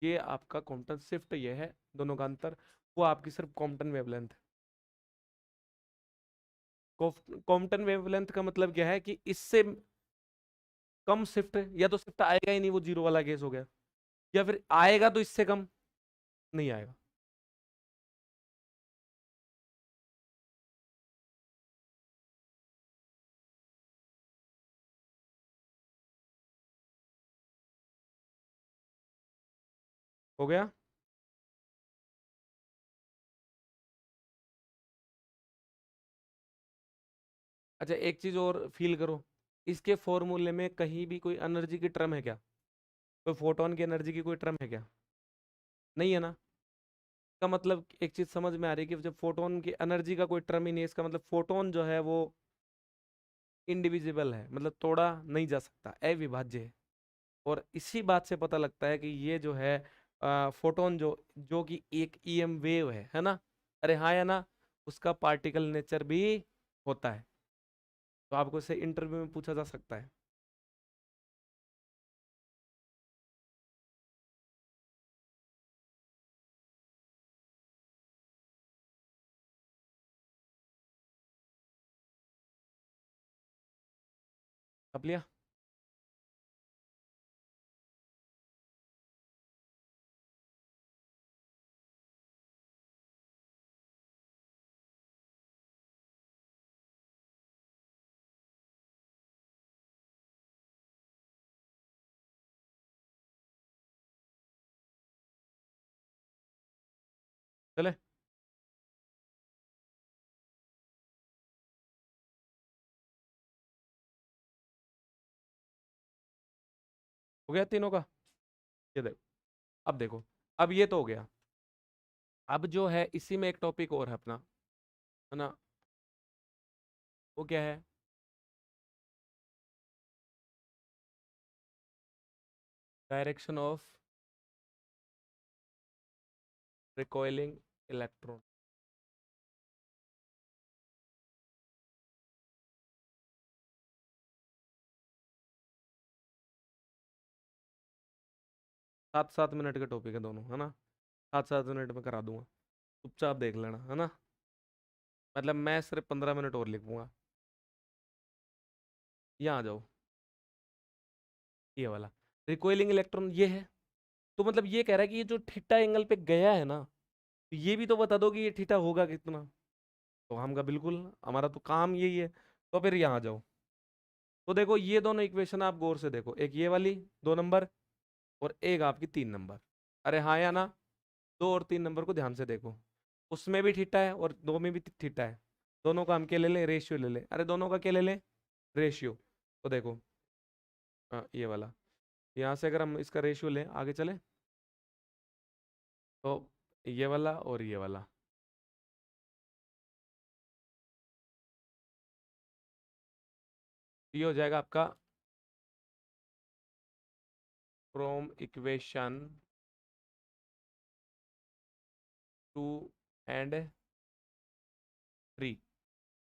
ये आपका कॉम्पटन शिफ्ट ये है, दोनों का अंतर, वो आपकी सिर्फ कॉम्पटन वेवलेंथ है। कॉम्पटन वेवलेंथ का मतलब क्या है कि इससे कम शिफ्ट, या तो शिफ्ट आएगा ही नहीं, वो जीरो वाला केस हो गया, या फिर आएगा तो इससे कम नहीं आएगा। हो गया? अच्छा एक चीज और फील करो, इसके फॉर्मूले में कहीं भी कोई एनर्जी की टर्म है क्या, कोई फोटोन की एनर्जी की कोई टर्म है क्या? नहीं है ना। का मतलब एक चीज समझ में आ रही है कि जब फोटोन की एनर्जी का कोई टर्म ही नहीं है, इसका मतलब फोटोन जो है वो इंडिविजिबल है, मतलब तोड़ा नहीं जा सकता, अविभाज्य है। और इसी बात से पता लगता है कि ये जो है फोटोन जो जो कि एक ईएम वेव है ना, अरे हाँ या ना, उसका पार्टिकल नेचर भी होता है, तो आपको इसे इंटरव्यू में पूछा जा सकता है। अब लिया? चले, हो गया तीनों का? ये देखो, अब देखो, अब ये तो हो गया। अब जो है इसी में एक टॉपिक और है अपना, है ना, वो क्या है? Direction of recoiling electron. 7-7 minute के टॉपिक है दोनों, है ना, 7-7 मिनट में करा दूंगा, चुपचाप देख लेना, है ना। मतलब मैं सिर्फ 15 मिनट और लिखूंगा। यहाँ आ जाओ, ये वाला रिकॉइलिंग इलेक्ट्रॉन ये है। तो मतलब ये कह रहा है कि ये जो थीटा एंगल पे गया है ना, तो ये भी तो बता दो कि ये थीटा होगा कितना। तो हम का बिल्कुल, हमारा तो काम यही है। तो फिर यहाँ आ जाओ। तो देखो ये दोनों इक्वेशन आप गौर से देखो, एक ये वाली 2 नंबर और एक आपकी 3 नंबर। अरे हाँ या ना? 2 और 3 नंबर को ध्यान से देखो, उसमें भी थीटा है और दो में भी थीटा है। दोनों का हम क्या ले लें? रेशियो ले लें। अरे दोनों का क्या ले लें? रेशियो। तो देखो, ये वाला, यहाँ से अगर हम इसका रेशियो लें, आगे चले, तो ये वाला और ये वाला, ये हो जाएगा आपका फ्रॉम इक्वेशन 2 and 3,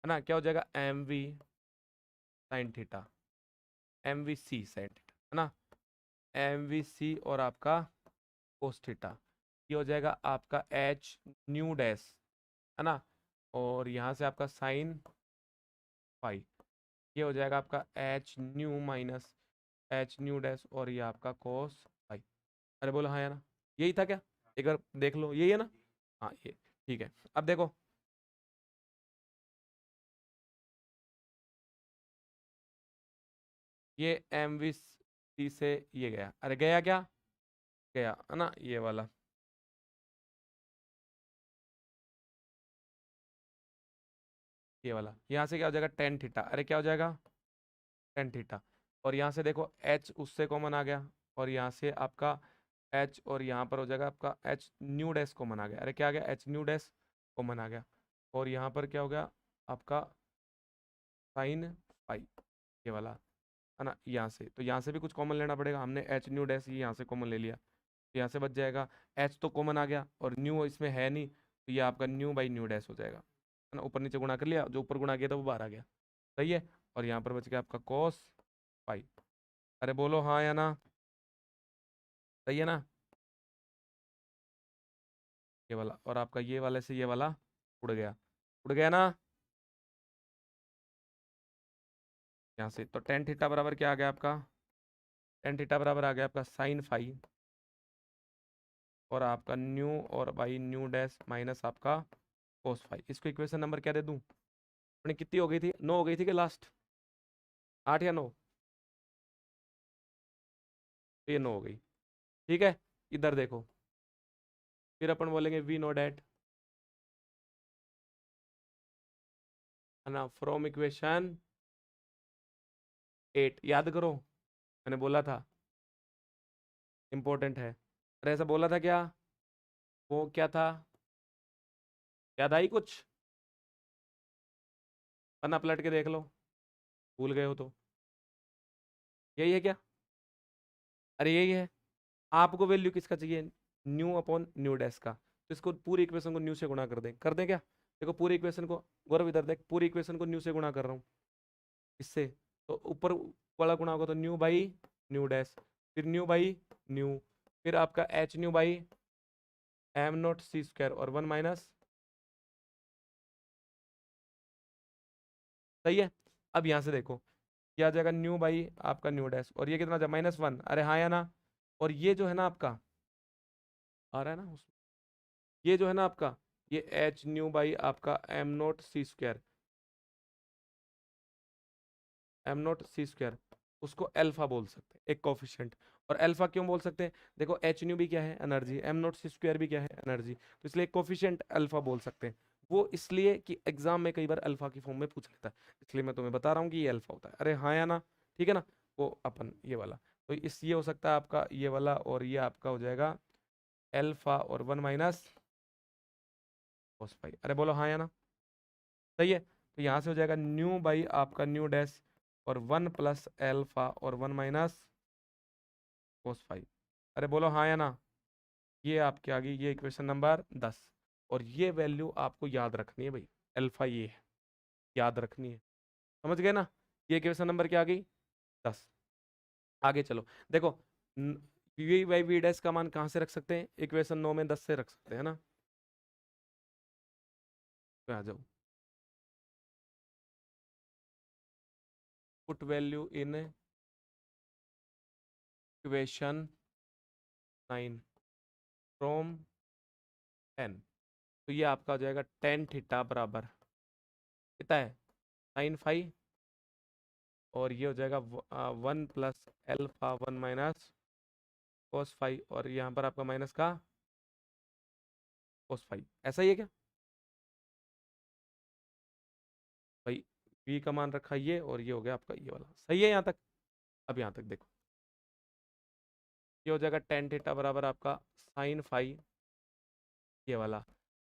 है ना, क्या हो जाएगा? M V sine theta, M V C sine theta, है ना, एम वी सी और आपका कोस थीटा। ये हो जाएगा आपका एच न्यू डैश, है ना, और यहाँ से आपका साइन फाई। ये हो जाएगा आपका H new minus H new dash और ये आपका कोस फाई। अरे बोलो हाँ या ना? यही था क्या? एक बार देख लो, यही है ना? हाँ ये ठीक है। अब देखो, ये एम वी सी से ये गया, अरे गया क्या? गया, है ना, ये वाला, ये वाला, यहाँ से क्या हो जाएगा? Tan theta. अरे क्या हो जाएगा? Tan theta. और यहाँ से देखो एच उससे कॉमन आ गया, और यहाँ से आपका एच, और यहाँ पर हो जाएगा आपका एच न्यू डैश कॉमन आ गया। अरे क्या आ गया? एच न्यू डैश कॉमन आ गया। और यहाँ पर क्या हो गया आपका? साइन फाई, ये वाला, है ना, यहाँ से, तो यहाँ से भी कुछ कॉमन लेना पड़ेगा। हमने एच न्यू डैश ये यहाँ से कॉमन ले लिया, तो यहाँ से बच जाएगा, एच तो कॉमन आ गया और न्यू इसमें है नहीं, तो ये आपका न्यू बाई न्यू डैश हो जाएगा, है ना। ऊपर नीचे गुणा कर लिया, जो ऊपर गुणा किया था वो बाहर आ गया। सही है। और यहाँ पर बच गया आपका कॉस फाई। अरे बोलो हाँ या ना? सही है ना? ये वाला और आपका ये वाले से ये वाला उड़ गया, उड़ गया ना। यहाँ से तो टेन थीटा बराबर क्या आ गया आपका? टेन थीटा बराबर आ गया आपका साइन फाई, और आपका न्यू और बाई न्यू डैश माइनस आपका कोस फाई। इसको इक्वेशन नंबर क्या दे दूं? अपनी कितनी हो गई थी? 9 हो गई थी कि लास्ट? 8 या 9? तो ये 9 हो गई। ठीक है, इधर देखो, फिर अपन बोलेंगे वी नो डैट, है ना, फ्रॉम इक्वेशन 8, याद करो, मैंने बोला था इंपॉर्टेंट है। अरे ऐसा बोला था क्या? वो क्या था? याद आई कुछ? पन्ना पलट के देख लो, भूल गए हो तो। यही है क्या? अरे यही है। आपको वैल्यू किसका चाहिए? न्यू अपॉन न्यू डैश का। तो इसको पूरी इक्वेशन को न्यू से गुणा कर दें क्या? देखो पूरी इक्वेशन को, गौरव इधर देख, पूरी इक्वेशन को न्यू से गुणा कर रहा हूँ इससे। तो ऊपर वाला गुणा होगा तो न्यू बाई न्यू डैश, फिर न्यू बाई न्यू, फिर आपका H nu by M not C square और 1 माइनस। सही है। अब यहाँ से देखो, क्या आ जाएगा? न्यू बाई आपका न्यू डैश, और ये कितना आ जाएगा? -1। अरे हाँ या ना? और ये जो है ना आपका, आ रहा है ना उसमें, ये जो है ना आपका, ये एच न्यू बाई आपका M not C square, M not C square, उसको अल्फा बोल सकते हैं, एक कोफिशिएंट। और अल्फा क्यों बोल सकते हैं? देखो एच न्यू भी क्या है? Energy. M not C square भी क्या है? एनर्जी। तो इसलिए कोफिशिएंट अल्फा बोल सकते हैं। वो इसलिए कि एग्जाम में कई बार अल्फा की फॉर्म में पूछ लेता है, इसलिए मैं तुम्हें बता रहा हूँ कि ये अल्फा होता है। अरे हाँ या ना? ठीक है ना? वो अपन ये वाला, तो इस ये हो सकता है आपका ये वाला, और ये आपका हो जाएगा एल्फा और 1 - cos फाई। अरे बोलो हाँ या ना, सही है। तो यहाँ से हो जाएगा न्यू बाई आपका न्यू डैश और 1 + एल्फा और 1 - cos फाई। अरे बोलो हाँ या ना, ये आपके आ गई ये इक्वेशन नंबर 10। और ये वैल्यू आपको याद रखनी है भाई, अल्फा ये है, याद रखनी है। समझ गए ना, ये इक्वेशन नंबर क्या आ गई, 10। आगे चलो, देखो वी बाई वी डैश का मान कहाँ से रख सकते हैं, इक्वेशन 9 में 10 से रख सकते हैं ना। तो आ जाओ, put value in equation 9 from 10। तो ये आपका हो जाएगा टेन थीटा बराबर कितना है, sin φ, और ये हो जाएगा 1 + एल्फा 1 - cos फाई, और यहाँ पर आपका माइनस का cos फाई। ऐसा ही है क्या भाई, v का मान रखा ये, और ये हो गया आपका ये वाला, सही है यहाँ तक। अब यहाँ तक देखो, ये हो जाएगा टेन थीटा बराबर आपका sin φ, ये वाला,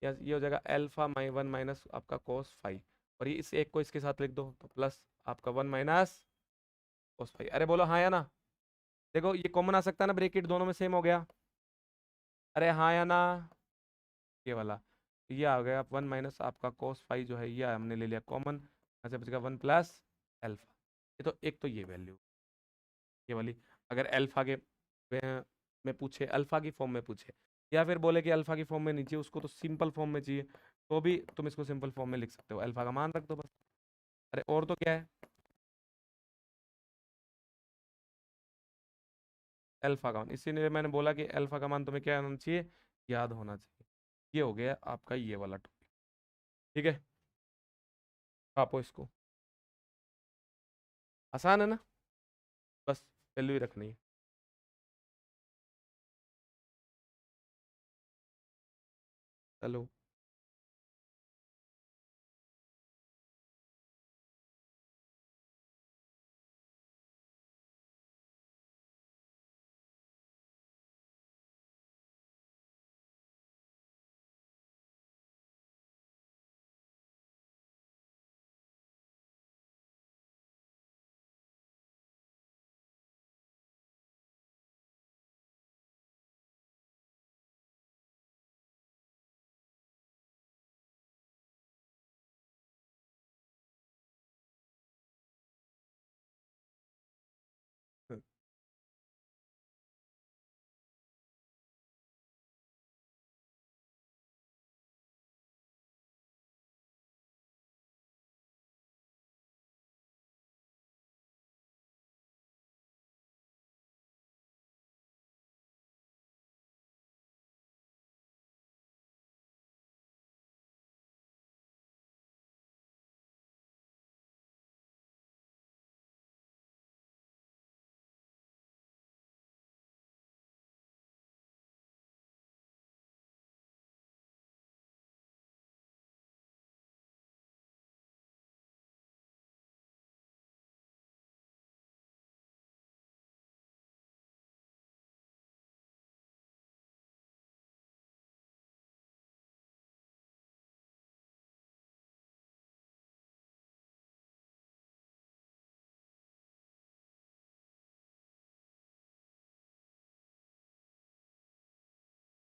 या ये हो जाएगा एल्फा 1 - आपका cos फाई, और ये इस एक को इसके साथ लिख दो तो प्लस आपका 1 - cos फाई। अरे बोलो हाँ या ना, देखो ये कॉमन आ सकता है ना, ब्रेकेट दोनों में सेम हो गया। अरे हाँ या ना, ये वाला, ये आ गया 1 - आपका cos फाई जो है, ये हमने ले लिया कॉमन। अच्छा बचेगा 1 + एल्फा। ये तो एक तो ये वैल्यू, ये वाली, अगर अल्फा के में पूछे, अल्फा की फॉर्म में पूछे, या फिर बोले कि अल्फा की फॉर्म में नहीं चाहिए उसको, तो सिंपल फॉर्म में चाहिए, तो भी तुम इसको सिंपल फॉर्म में लिख सकते हो, अल्फा का मान रख दो बस। अरे और तो क्या है, अल्फा का मान, इसीलिए मैंने बोला कि अल्फा का मान तुम्हें क्या होना चाहिए, याद होना चाहिए। ये हो गया आपका ये वाला टॉपिक, ठीक है। आपको इसको आसान है ना, बस वैल्यू ही रखनी है। चलो,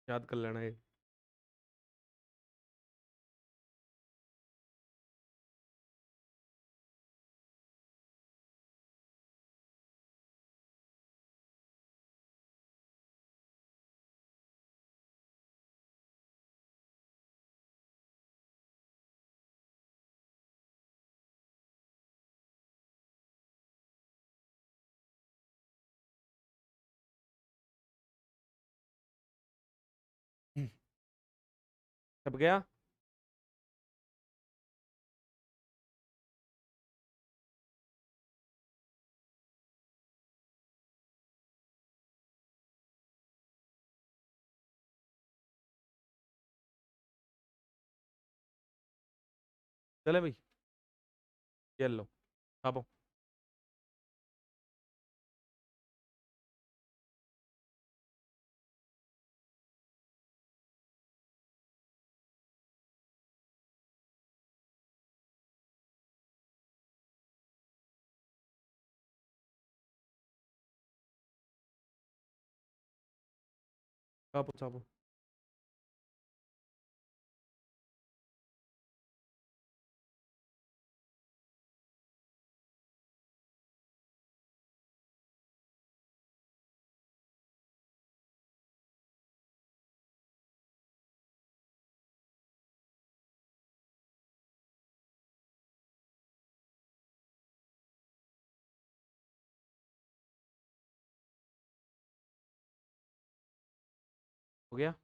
याद कर लेना ये। सब गया। चले भाई, ये लो, खाओ। छापो छापो। हो गया।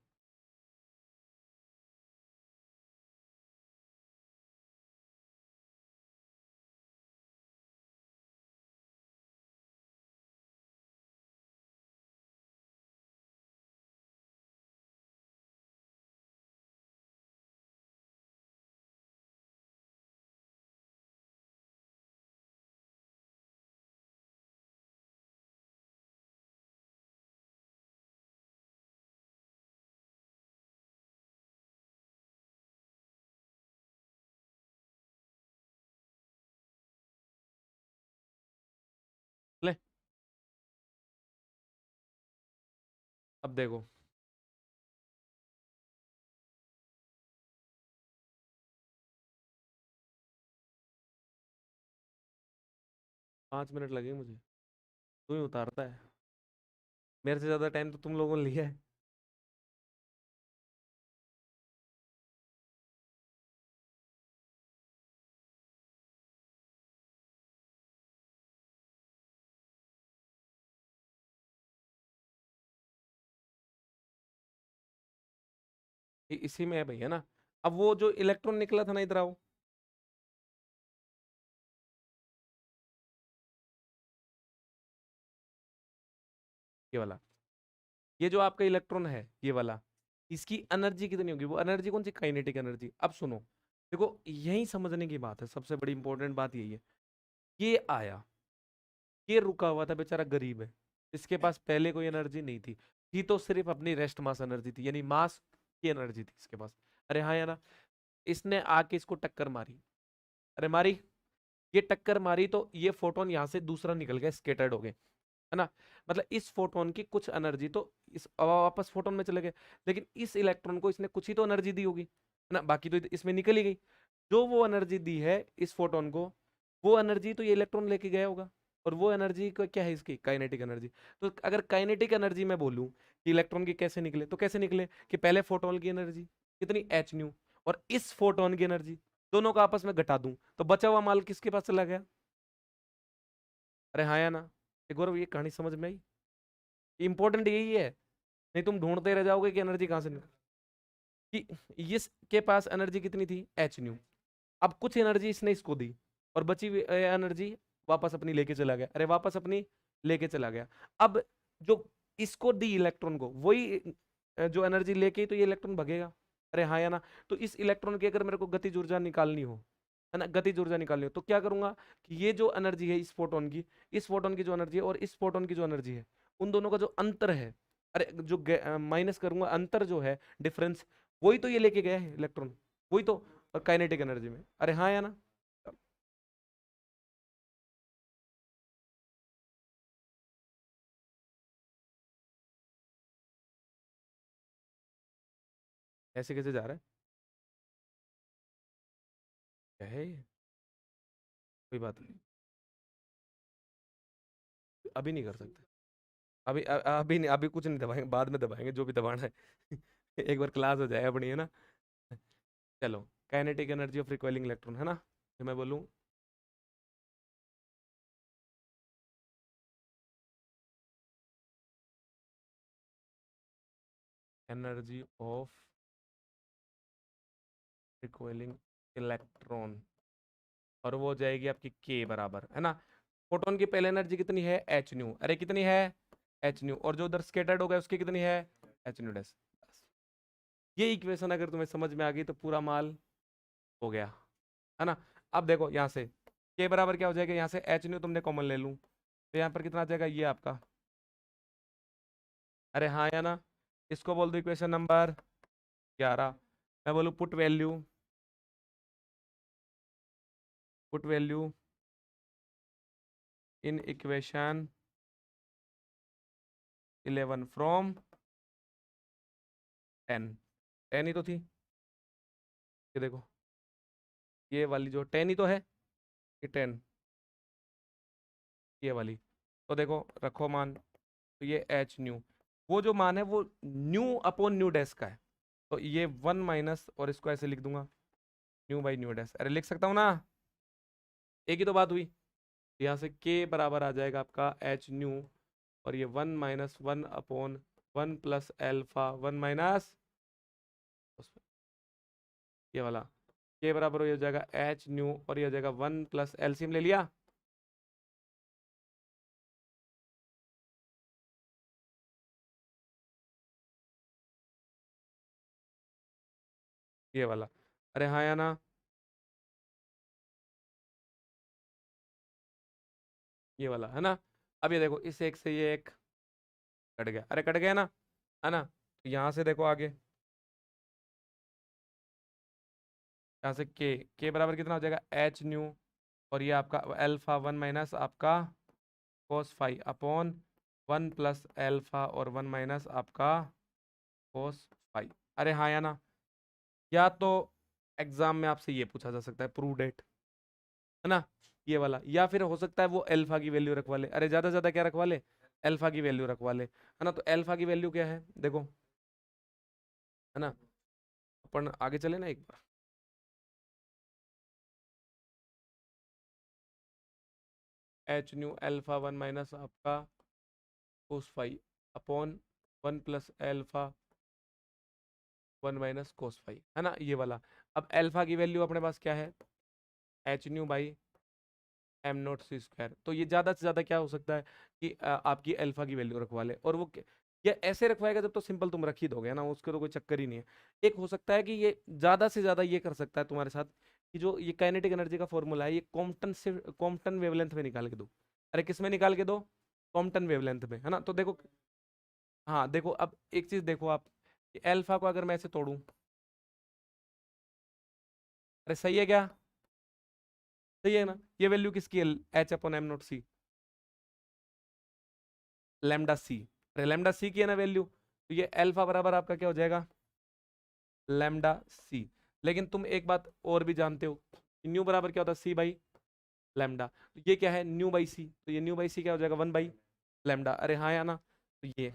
अब देखो, 5 मिनट लगेंगे मुझे। तू ही उतारता है। मेरे से ज्यादा टाइम तो तुम लोगों ने लिया है। इसी में है भैया ना। अब वो जो इलेक्ट्रॉन निकला था ना, इधर आओ। ये वाला, ये जो आपका इलेक्ट्रॉन है ये वाला, इसकी एनर्जी कितनी होगी? वो एनर्जी कौन सी? Kinetic energy. अब सुनो, देखो यही समझने की बात है, सबसे बड़ी इंपॉर्टेंट बात यही है। ये आया, ये रुका हुआ था, बेचारा गरीब है, इसके पास पहले कोई एनर्जी नहीं थी तो सिर्फ अपनी रेस्ट मास एनर्जी थी, यानी मास की एनर्जी थी इसके पास। अरे हाँ या ना? इसने आके इसको टक्कर मारी, अरे मारी, ये टक्कर मारी तो ये फोटोन यहाँ से दूसरा निकल गया, स्केटर्ड हो गए, है ना? मतलब इस फोटोन की कुछ एनर्जी तो इस वापस फोटोन में चले गए, लेकिन इस इलेक्ट्रॉन को इसने कुछ ही तो एनर्जी दी होगी, है ना? बाकी तो इसमें निकल ही गई। जो वो एनर्जी दी है इस फोटोन को, वो एनर्जी तो ये इलेक्ट्रॉन लेके गया होगा, और वो एनर्जी को क्या है? इसकी काइनेटिक एनर्जी। तो अगर काइनेटिक एनर्जी मैं बोलूं कि इलेक्ट्रॉन की कैसे निकले, तो कैसे निकले कि पहले फोटोन की एनर्जी कितनी, एच न्यू, और इस फोटोन की एनर्जी, दोनों को आपस में घटा दूं तो बचा हुआ माल किसके पास चला गया? अरे हाँ या ना? गौरव, ये कहानी समझ में आई? इंपॉर्टेंट यही है, नहीं तुम ढूंढते रह जाओगे कि एनर्जी कहां से निकल, कि इसके पास एनर्जी कितनी थी, एच न्यू। अब कुछ एनर्जी इसने इसको दी, और बची हुई एनर्जी वापस अपनी लेके चला गया, अरे वापस अपनी लेके चला गया। अब जो इसको दी इलेक्ट्रॉन को, वही जो एनर्जी लेके ही तो ये इलेक्ट्रॉन भगेगा। अरे हाँ या ना? तो इस इलेक्ट्रॉन की अगर मेरे को गतिज ऊर्जा निकालनी हो, है ना, गतिज ऊर्जा निकालनी हो, तो क्या करूंगा कि ये जो एनर्जी है इस फोटोन की जो एनर्जी है और इस फोटोन की जो एनर्जी है, उन दोनों का जो अंतर है, अरे जो माइनस करूंगा, अंतर जो है, डिफरेंस, वही तो ये लेके गया है इलेक्ट्रॉन, वही तो काइनेटिक एनर्जी में। अरे हाँ या ना? ऐसे कैसे जा रहा है? क्या है ये? कोई बात नहीं, अभी नहीं कर सकते। अभी नहीं, अभी कुछ नहीं दबाएंगे, बाद में दबाएंगे जो भी दबाना है। एक बार क्लास हो जाए अपनी, है ना? चलो, kinetic energy of recoiling electron, है ना? तो मैं बोलूं, एनर्जी ऑफ रिकॉइलिंग इलेक्ट्रॉन, और वो हो जाएगी आपकी के बराबर, है ना? फोटोन की पहले एनर्जी कितनी है, एच न्यू, अरे कितनी है, एच न्यू, और जो उधर स्केटर्ड हो गया उसकी कितनी है, एच न्यू डैश। ये इक्वेशन अगर तुम्हें समझ में आ गई तो पूरा माल हो गया, है ना? अब देखो यहाँ से के बराबर क्या हो जाएगा, यहाँ से एच न्यू तुमने कॉमन ले लूं तो यहाँ पर कितना आ जाएगा, ये आपका। अरे हाँ या ना? इसको बोल दो इक्वेशन नंबर 11। मैं बोलूँ put value in equation 11 from 10, 10 ही तो थी, ये देखो, ये वाली जो 10 ही तो है, ये 10, ये वाली, तो देखो रखो मान, तो ये एच न्यू, वो जो मान है वो न्यू अपॉन न्यू डैश का है, तो ये 1 - और इसको ऐसे लिख दूंगा, न्यू बाई न्यू डैश, अरे लिख सकता हूँ ना, एक ही तो बात हुई। यहाँ से के बराबर आ जाएगा आपका एच न्यू, और ये 1 - 1 अपॉन 1 प्लस एल्फा 1 ये वाला, के बराबर हो जाएगा एच न्यू, और ये हो जाएगा 1 प्लस एलसीएम ले लिया, ये वाला, अरे हाँ या ना, ये वाला है ना। अब ये देखो, इस एक से ये एक कट गया, अरे कट गया ना, है ना, तो यहाँ से देखो आगे, यहाँ से के बराबर कितना हो जाएगा एच न्यू, और ये आपका एल्फा 1 - आपका कोस फाइव अपॉन 1 प्लस एल्फा और 1 - आपका कोस फाइव, अरे हाँ या ना। या तो एग्जाम में आपसे ये पूछा जा सकता है प्रूव डेट, है ना, ये वाला, या फिर हो सकता है वो अल्फा की वैल्यू रखवा ले, अरे ज्यादा से ज्यादा क्या रखवा ले, अल्फा की वैल्यू रखवा ले, है ना, तो अल्फा की वैल्यू क्या है देखो, है ना, अपन आगे चले ना एक बार, एच न्यू एल्फा 1 - आपका कोस फाइव अपॉन 1 प्लस एल्फा 1 - कोस फाइव, है ना, ये वाला। अब अल्फा की वैल्यू अपने पास क्या है, H nu by M not C square, तो ये ज्यादा से ज्यादा क्या हो सकता है कि आपकी अल्फा की वैल्यू रखवा ले, और वो ये ऐसे रखवाएगा जब तो सिंपल तुम रख ही दोगे ना, उसके तो कोई चक्कर ही नहीं है। एक हो सकता है कि ये ज्यादा से ज्यादा ये कर सकता है तुम्हारे साथ, कि जो ये काइनेटिक एनर्जी का फॉर्मूला है, ये कॉम्पटन से कॉम्पटन वेवलेंथ में निकाल के दो, अरे किस में निकाल के दो, कॉम्पटन वेवलेंथ में, है ना, तो देखो, हाँ देखो, अब एक चीज देखो आप, कि अल्फा को अगर मैं ऐसे तोड़ूं, अरे सही है क्या, सही है ना, ये वैल्यू किसकी है, H upon M not C, lambda C, अरे लेमडा सी की है ना वैल्यू, तो ये अल्फा बराबर आपका क्या हो जाएगा, लेमडा सी। लेकिन तुम एक बात और भी जानते हो, कि न्यू बराबर क्या होता है, सी बाई लेमडा, तो ये क्या है, न्यू बाई सी, तो ये न्यू बाई सी क्या हो जाएगा, 1/लेमडा, अरे हाँ या ना, तो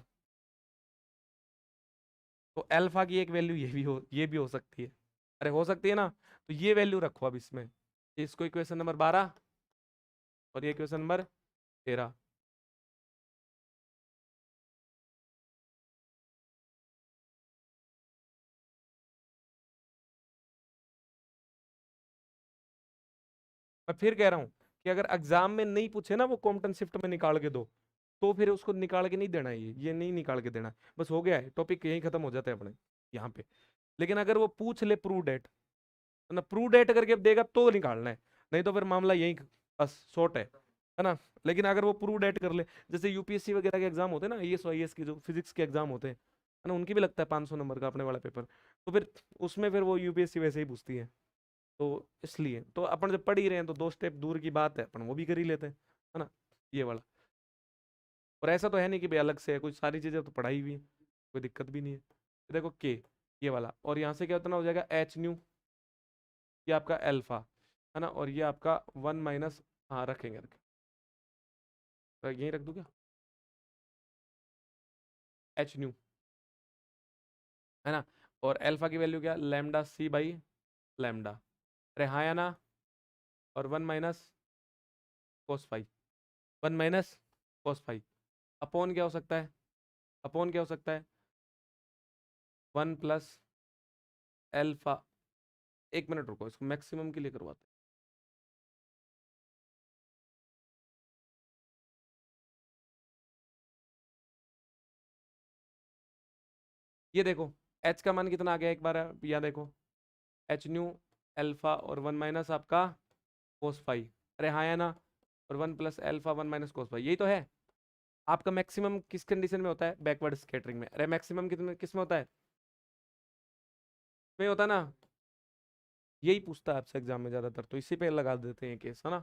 तो अल्फा की एक वैल्यू ये भी हो सकती है, अरे हो सकती है ना, तो ये वैल्यू रखो अब इसमें, इसको इक्वेशन नंबर 12, और ये इक्वेशन नंबर 13। मैं फिर कह रहा हूँ कि अगर एग्जाम में नहीं पूछे ना वो कॉम्पटन शिफ्ट में निकाल के दो, तो फिर उसको निकाल के नहीं देना है, ये नहीं निकाल के देना है, बस हो गया है, टॉपिक यहीं खत्म हो जाता है अपने यहाँ पे। लेकिन अगर वो पूछ ले प्रूव डेट, ना प्रूव डेट करके देगा तो निकालना है, नहीं तो फिर मामला यहीं बस शॉर्ट है ना। लेकिन अगर वो प्रूव डेट कर ले, जैसे यूपीएससी वगैरह के एग्जाम होते हैं ना, आईएएस वाईएएस के जो फिजिक्स के एग्जाम होते हैं, है ना, उनकी भी लगता है 500 नंबर का अपने वाला पेपर, तो फिर उसमें फिर वो यूपीएससी वैसे ही पूछती है, तो इसलिए तो अपन जब पढ़ ही रहे हैं तो 2 स्टेप दूर की बात है, अपन वो भी कर ही लेते हैं, है ना, ये वाला। और ऐसा तो है नहीं कि भाई अलग से है, कुछ सारी चीजें तो पढ़ाई हुई है, कोई दिक्कत भी नहीं है। देखो के, ये वाला, और यहाँ से क्या उतना हो जाएगा एच न्यू, ये आपका अल्फा, है ना, और ये आपका 1 - हाँ रखेंगे, तो यहीं रख दूँ क्या, एच न्यू, है ना, और अल्फा की वैल्यू क्या, लैम्डा सी बाई लैम्डा, अरे हाँ या ना, और 1 - कोस फाइव, 1 - कोस फाइव, अपॉन क्या हो सकता है, अपॉन क्या हो सकता है, 1 प्लस एल्फा, 1 मिनट रुको, इसको मैक्सिमम के लिए करवाते हैं। ये देखो, एच का मान कितना आ गया, एक बार यहाँ देखो, एच न्यू एल्फा और 1 - आपका कोस फाइव, अरे हाँ या ना, और 1 प्लस एल्फा 1 - कोस फाइव, यही तो है। आपका मैक्सिमम किस कंडीशन में होता है, बैकवर्ड स्कैटरिंग में, अरे मैक्सिमम किस में होता है, में होता है ना, यही पूछता है आपसे एग्जाम में ज्यादातर, तो इसी पे लगा देते हैं केस, है ना।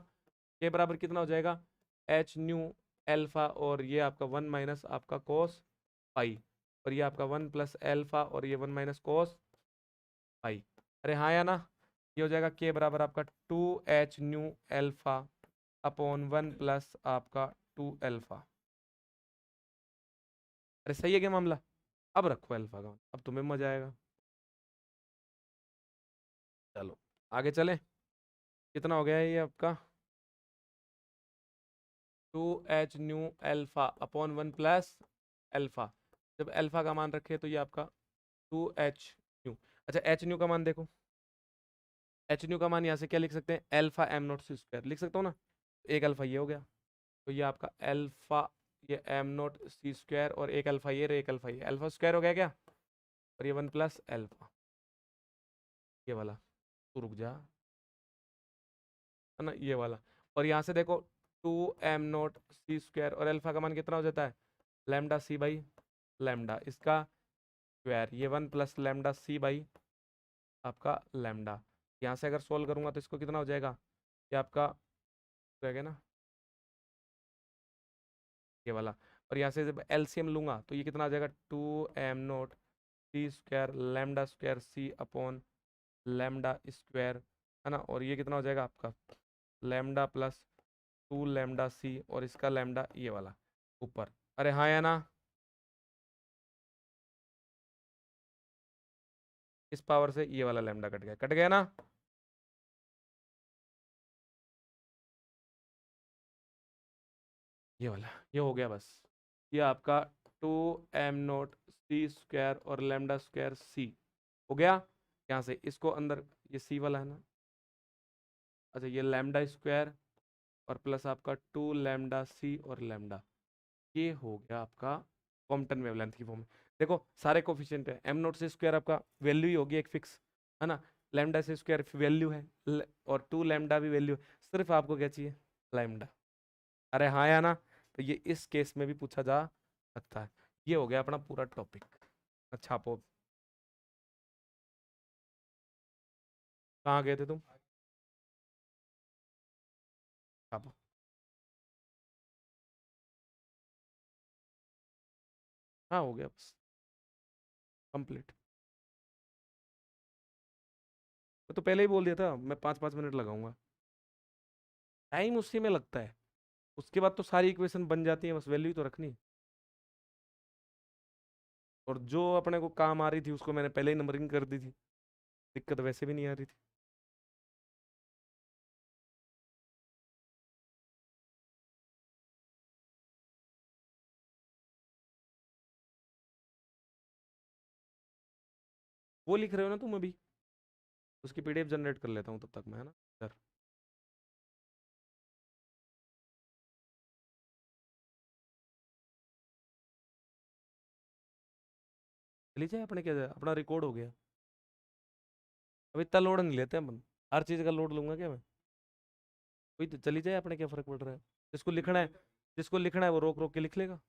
के बराबर कितना हो जाएगा, एच न्यू एल्फा, और ये आपका 1 - आपका कोस फाइव, और ये आपका 1 प्लस एल्फा और ये 1 माइनस कोस पाई। अरे हाँ या ना, ये हो जाएगा के बराबर आपका 2h new alpha upon 1 plus आपका 2 एल्फा। अरे सही है क्या मामला? अब रखो एल्फा का, अब तुम्हें मजा आएगा। चलो आगे चले। कितना हो गया है ये आपका? 2h new alpha upon 1 plus alpha. जब एल्फा का मान रखे तो ये आपका 2h न्यू। अच्छा एच न्यू का मान देखो, एच न्यू का मान यहाँ से क्या लिख सकते हैं? Alpha M not C square लिख सकता हूँ ना। एक अल्फा ये हो गया, तो ये आपका एल्फा ये एम नॉट सी स्क्वायर और एक अल्फा ये और एक अल्फा ये, अल्फा स्क्वायर हो गया क्या? और ये 1 प्लस एल्फा ये वाला। तू रुक जा, है ना ये वाला। और यहाँ से देखो 2m नॉट सी स्क्वायर और अल्फा का मान कितना हो जाता है? लैम्डा सी बाई लैम्डा इसका स्क्वायर, ये 1 प्लस लैम्डा सी बाई आपका लैम्डा। यहाँ से अगर सोल्व करूंगा तो इसको कितना हो जाएगा? ये आपका रहेगा ना ये वाला। और यहाँ से जब एलसीएम लूंगा तो ये कितना आ जाएगा? 2m naught C square lambda square C upon lambda square, है ना। और ये कितना हो जाएगा आपका? लैम्डा प्लस 2 लैम्डा सी और इसका लैम्डा ये वाला ऊपर। अरे हाँ या ना, इस पावर से ये वाला लैम्डा कट गया, कट गया ना। ये वाला ये हो गया बस। ये आपका 2m नॉट सी स्क्वायर और लैम्डा स्क्वायर सी हो गया। यहाँ से इसको अंदर, ये सी वाला है ना। अच्छा ये लैम्डा स्क्वायर और प्लस आपका 2 लैम्डा सी और लैम्डा, ये हो गया आपका कॉम्पटन वेवलेंथ की फॉर्म में। देखो सारे कोफिशिएंट है, एम नॉट सी स्क्वायर आपका वैल्यू ही होगी एक फिक्स, है ना। लैम्डा सी स्क्वायर वैल्यू है और 2 लैम्डा भी वैल्यू है। सिर्फ आपको क्या चाहिए? लैम्डा। अरे हाँ या ना, तो ये इस केस में भी पूछा जा सकता है। ये हो गया अपना पूरा टॉपिक। अच्छा आप कहाँ गए थे तुम? आप हाँ हो गया बस कंप्लीट। मैं तो पहले ही बोल दिया था मैं 5-5 मिनट लगाऊंगा। टाइम उसी में लगता है, उसके बाद तो सारी इक्वेशन बन जाती है, बस वैल्यू तो रखनी है। और जो अपने को काम आ रही थी उसको मैंने पहले ही नंबरिंग कर दी थी, दिक्कत वैसे भी नहीं आ रही थी। वो लिख रहे हो ना तुम अभी? उसकी पीडीएफ जनरेट कर लेता हूँ तब तक मैं, है ना सर। चली जाए अपने, क्या जाए अपना रिकॉर्ड हो गया। अब इतना लोड नहीं लेते अपन, हर चीज़ का लोड लूंगा क्या मैं? वही तो, चली जाए अपने, क्या फर्क पड़ रहा है? जिसको लिखना है, जिसको लिखना है वो रोक रोक के लिख लेगा।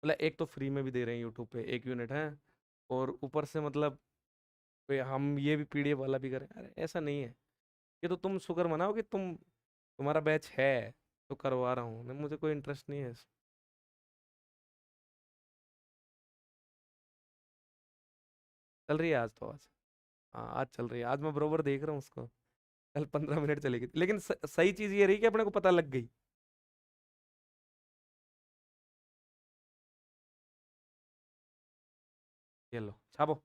मतलब एक तो फ्री में भी दे रहे हैं यूट्यूब पे 1 यूनिट है, और ऊपर से मतलब हम ये भी पीडीएफ वाला भी करें? अरे ऐसा नहीं है। ये तो तुम शुक्र मनाओ कि तुम्हारा बैच है तो करवा रहा हूँ, नहीं मुझे कोई इंटरेस्ट नहीं है। चल रही है आज तो, आज हाँ आज चल रही है, आज मैं बरोबर देख रहा हूँ उसको। कल 15 मिनट चलेगी, लेकिन सही चीज ये रही कि अपने को पता लग गई। ये लो छापो।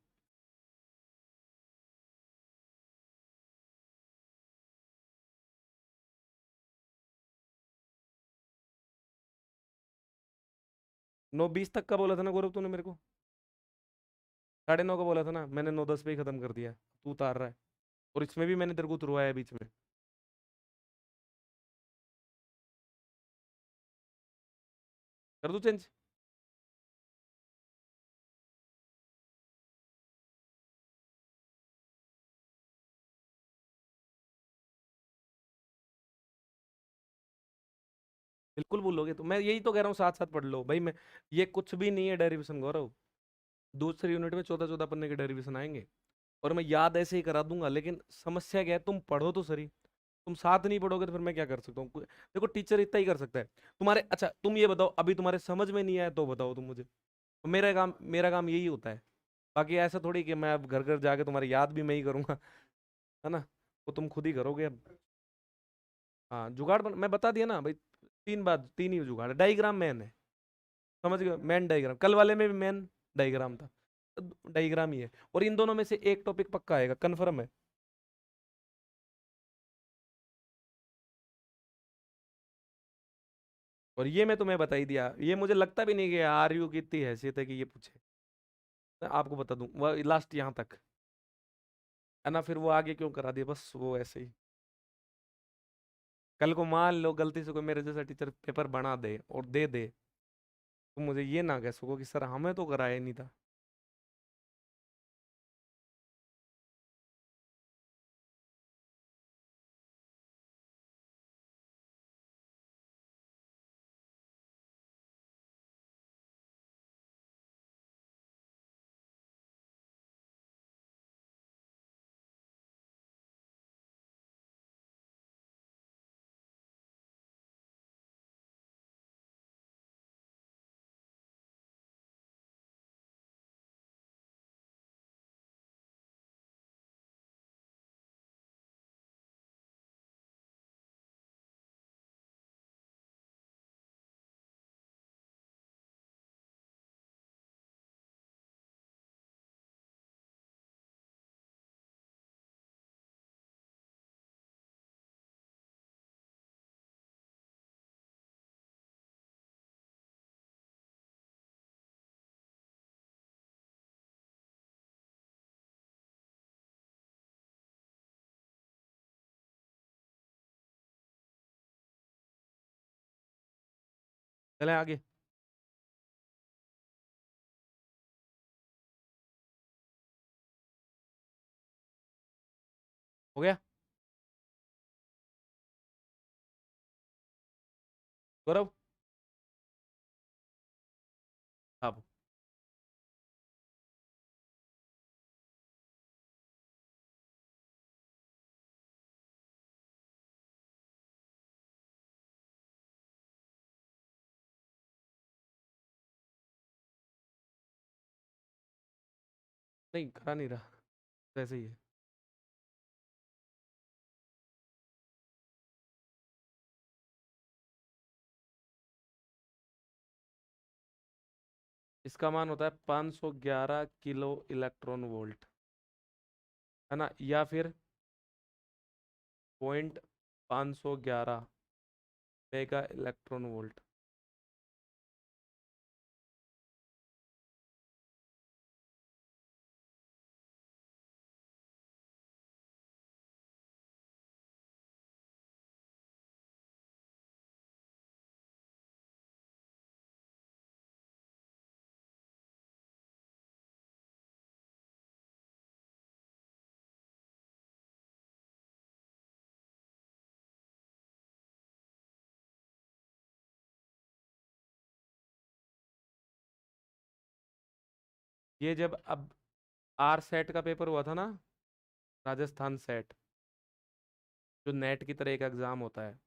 9:20 तक का बोला था ना गौरव तूने मेरे को? 9:30 का बोला था ना, मैंने 9:10 पे ही खत्म कर दिया, तू उतार रहा है। और इसमें भी मैंने तेरे को तुरवाया बीच में। कर दूं चेंज? बिल्कुल भूलोगे तो, मैं यही तो कह रहा हूँ साथ साथ पढ़ लो भाई। मैं ये कुछ भी नहीं है डेरिवेशन गौरव, दूसरी यूनिट में 14-14 पन्ने के डेरिवेशन आएंगे और मैं याद ऐसे ही करा दूंगा। लेकिन समस्या क्या है, तुम पढ़ो तो सही। तुम साथ नहीं पढ़ोगे तो फिर मैं क्या कर सकता हूँ? देखो टीचर इतना ही कर सकता है तुम्हारे। अच्छा तुम ये बताओ, अभी तुम्हारे समझ में नहीं आया तो बताओ तुम मुझे। तो मेरा काम यही होता है। बाकी ऐसा थोड़ी कि मैं अब घर घर जाके तुम्हारी याद भी मैं ही करूंगा, है ना, वो तुम खुद ही करोगे अब। हाँ, मैं बता दिया ना भाई, तीन ही जुगाड़ है। डाइग्राम मैन है, समझ गए, मैन डाइग्राम। कल वाले में भी मैन डाइग्राम था, डाइग्राम ही है। और इन दोनों में से एक टॉपिक पक्का आएगा, कन्फर्म है। और ये मैं तुम्हें बता ही दिया, ये मुझे लगता भी नहीं कि आरयू की इतनी हैसियत है कि ये पूछे। मैं आपको बता दूं, वो लास्ट यहाँ तक है ना, फिर वो आगे क्यों करा दिया, बस वो ऐसे ही। कल को मान लो गलती से कोई मेरे जैसा टीचर पेपर बना दे और दे दे, तो मुझे ये ना कह सको कि सर हमें तो कराया ही नहीं था। चले आगे। हो गया। गौरव। अब नहीं, करा नहीं रहा, वैसे ही है। इसका मान होता है 511 किलो इलेक्ट्रॉन वोल्ट, है ना, या फिर 511 मेगा इलेक्ट्रॉन वोल्ट। ये जब अब आर सेट का पेपर हुआ था ना, राजस्थान सेट, जो नेट की तरह एक एग्जाम होता है,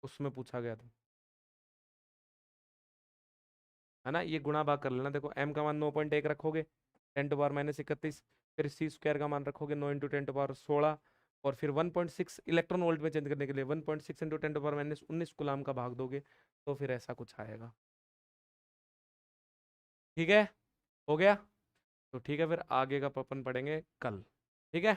उसमें पूछा गया था, है ना। ये गुणा भाग कर लेना, देखो एम का मान 9.1 रखोगे, 10⁻−31, फिर सी स्क्वायर का मान रखोगे 9 × 10⁻16, और फिर 1.6 इलेक्ट्रॉन वोल्ट में चेंज करने के लिए 1.6 × 10⁻19 गुलाम का भाग दोगे, तो फिर ऐसा कुछ आएगा। ठीक है, हो गया। तो ठीक है, फिर आगे का अपन पढ़ेंगे कल। ठीक है।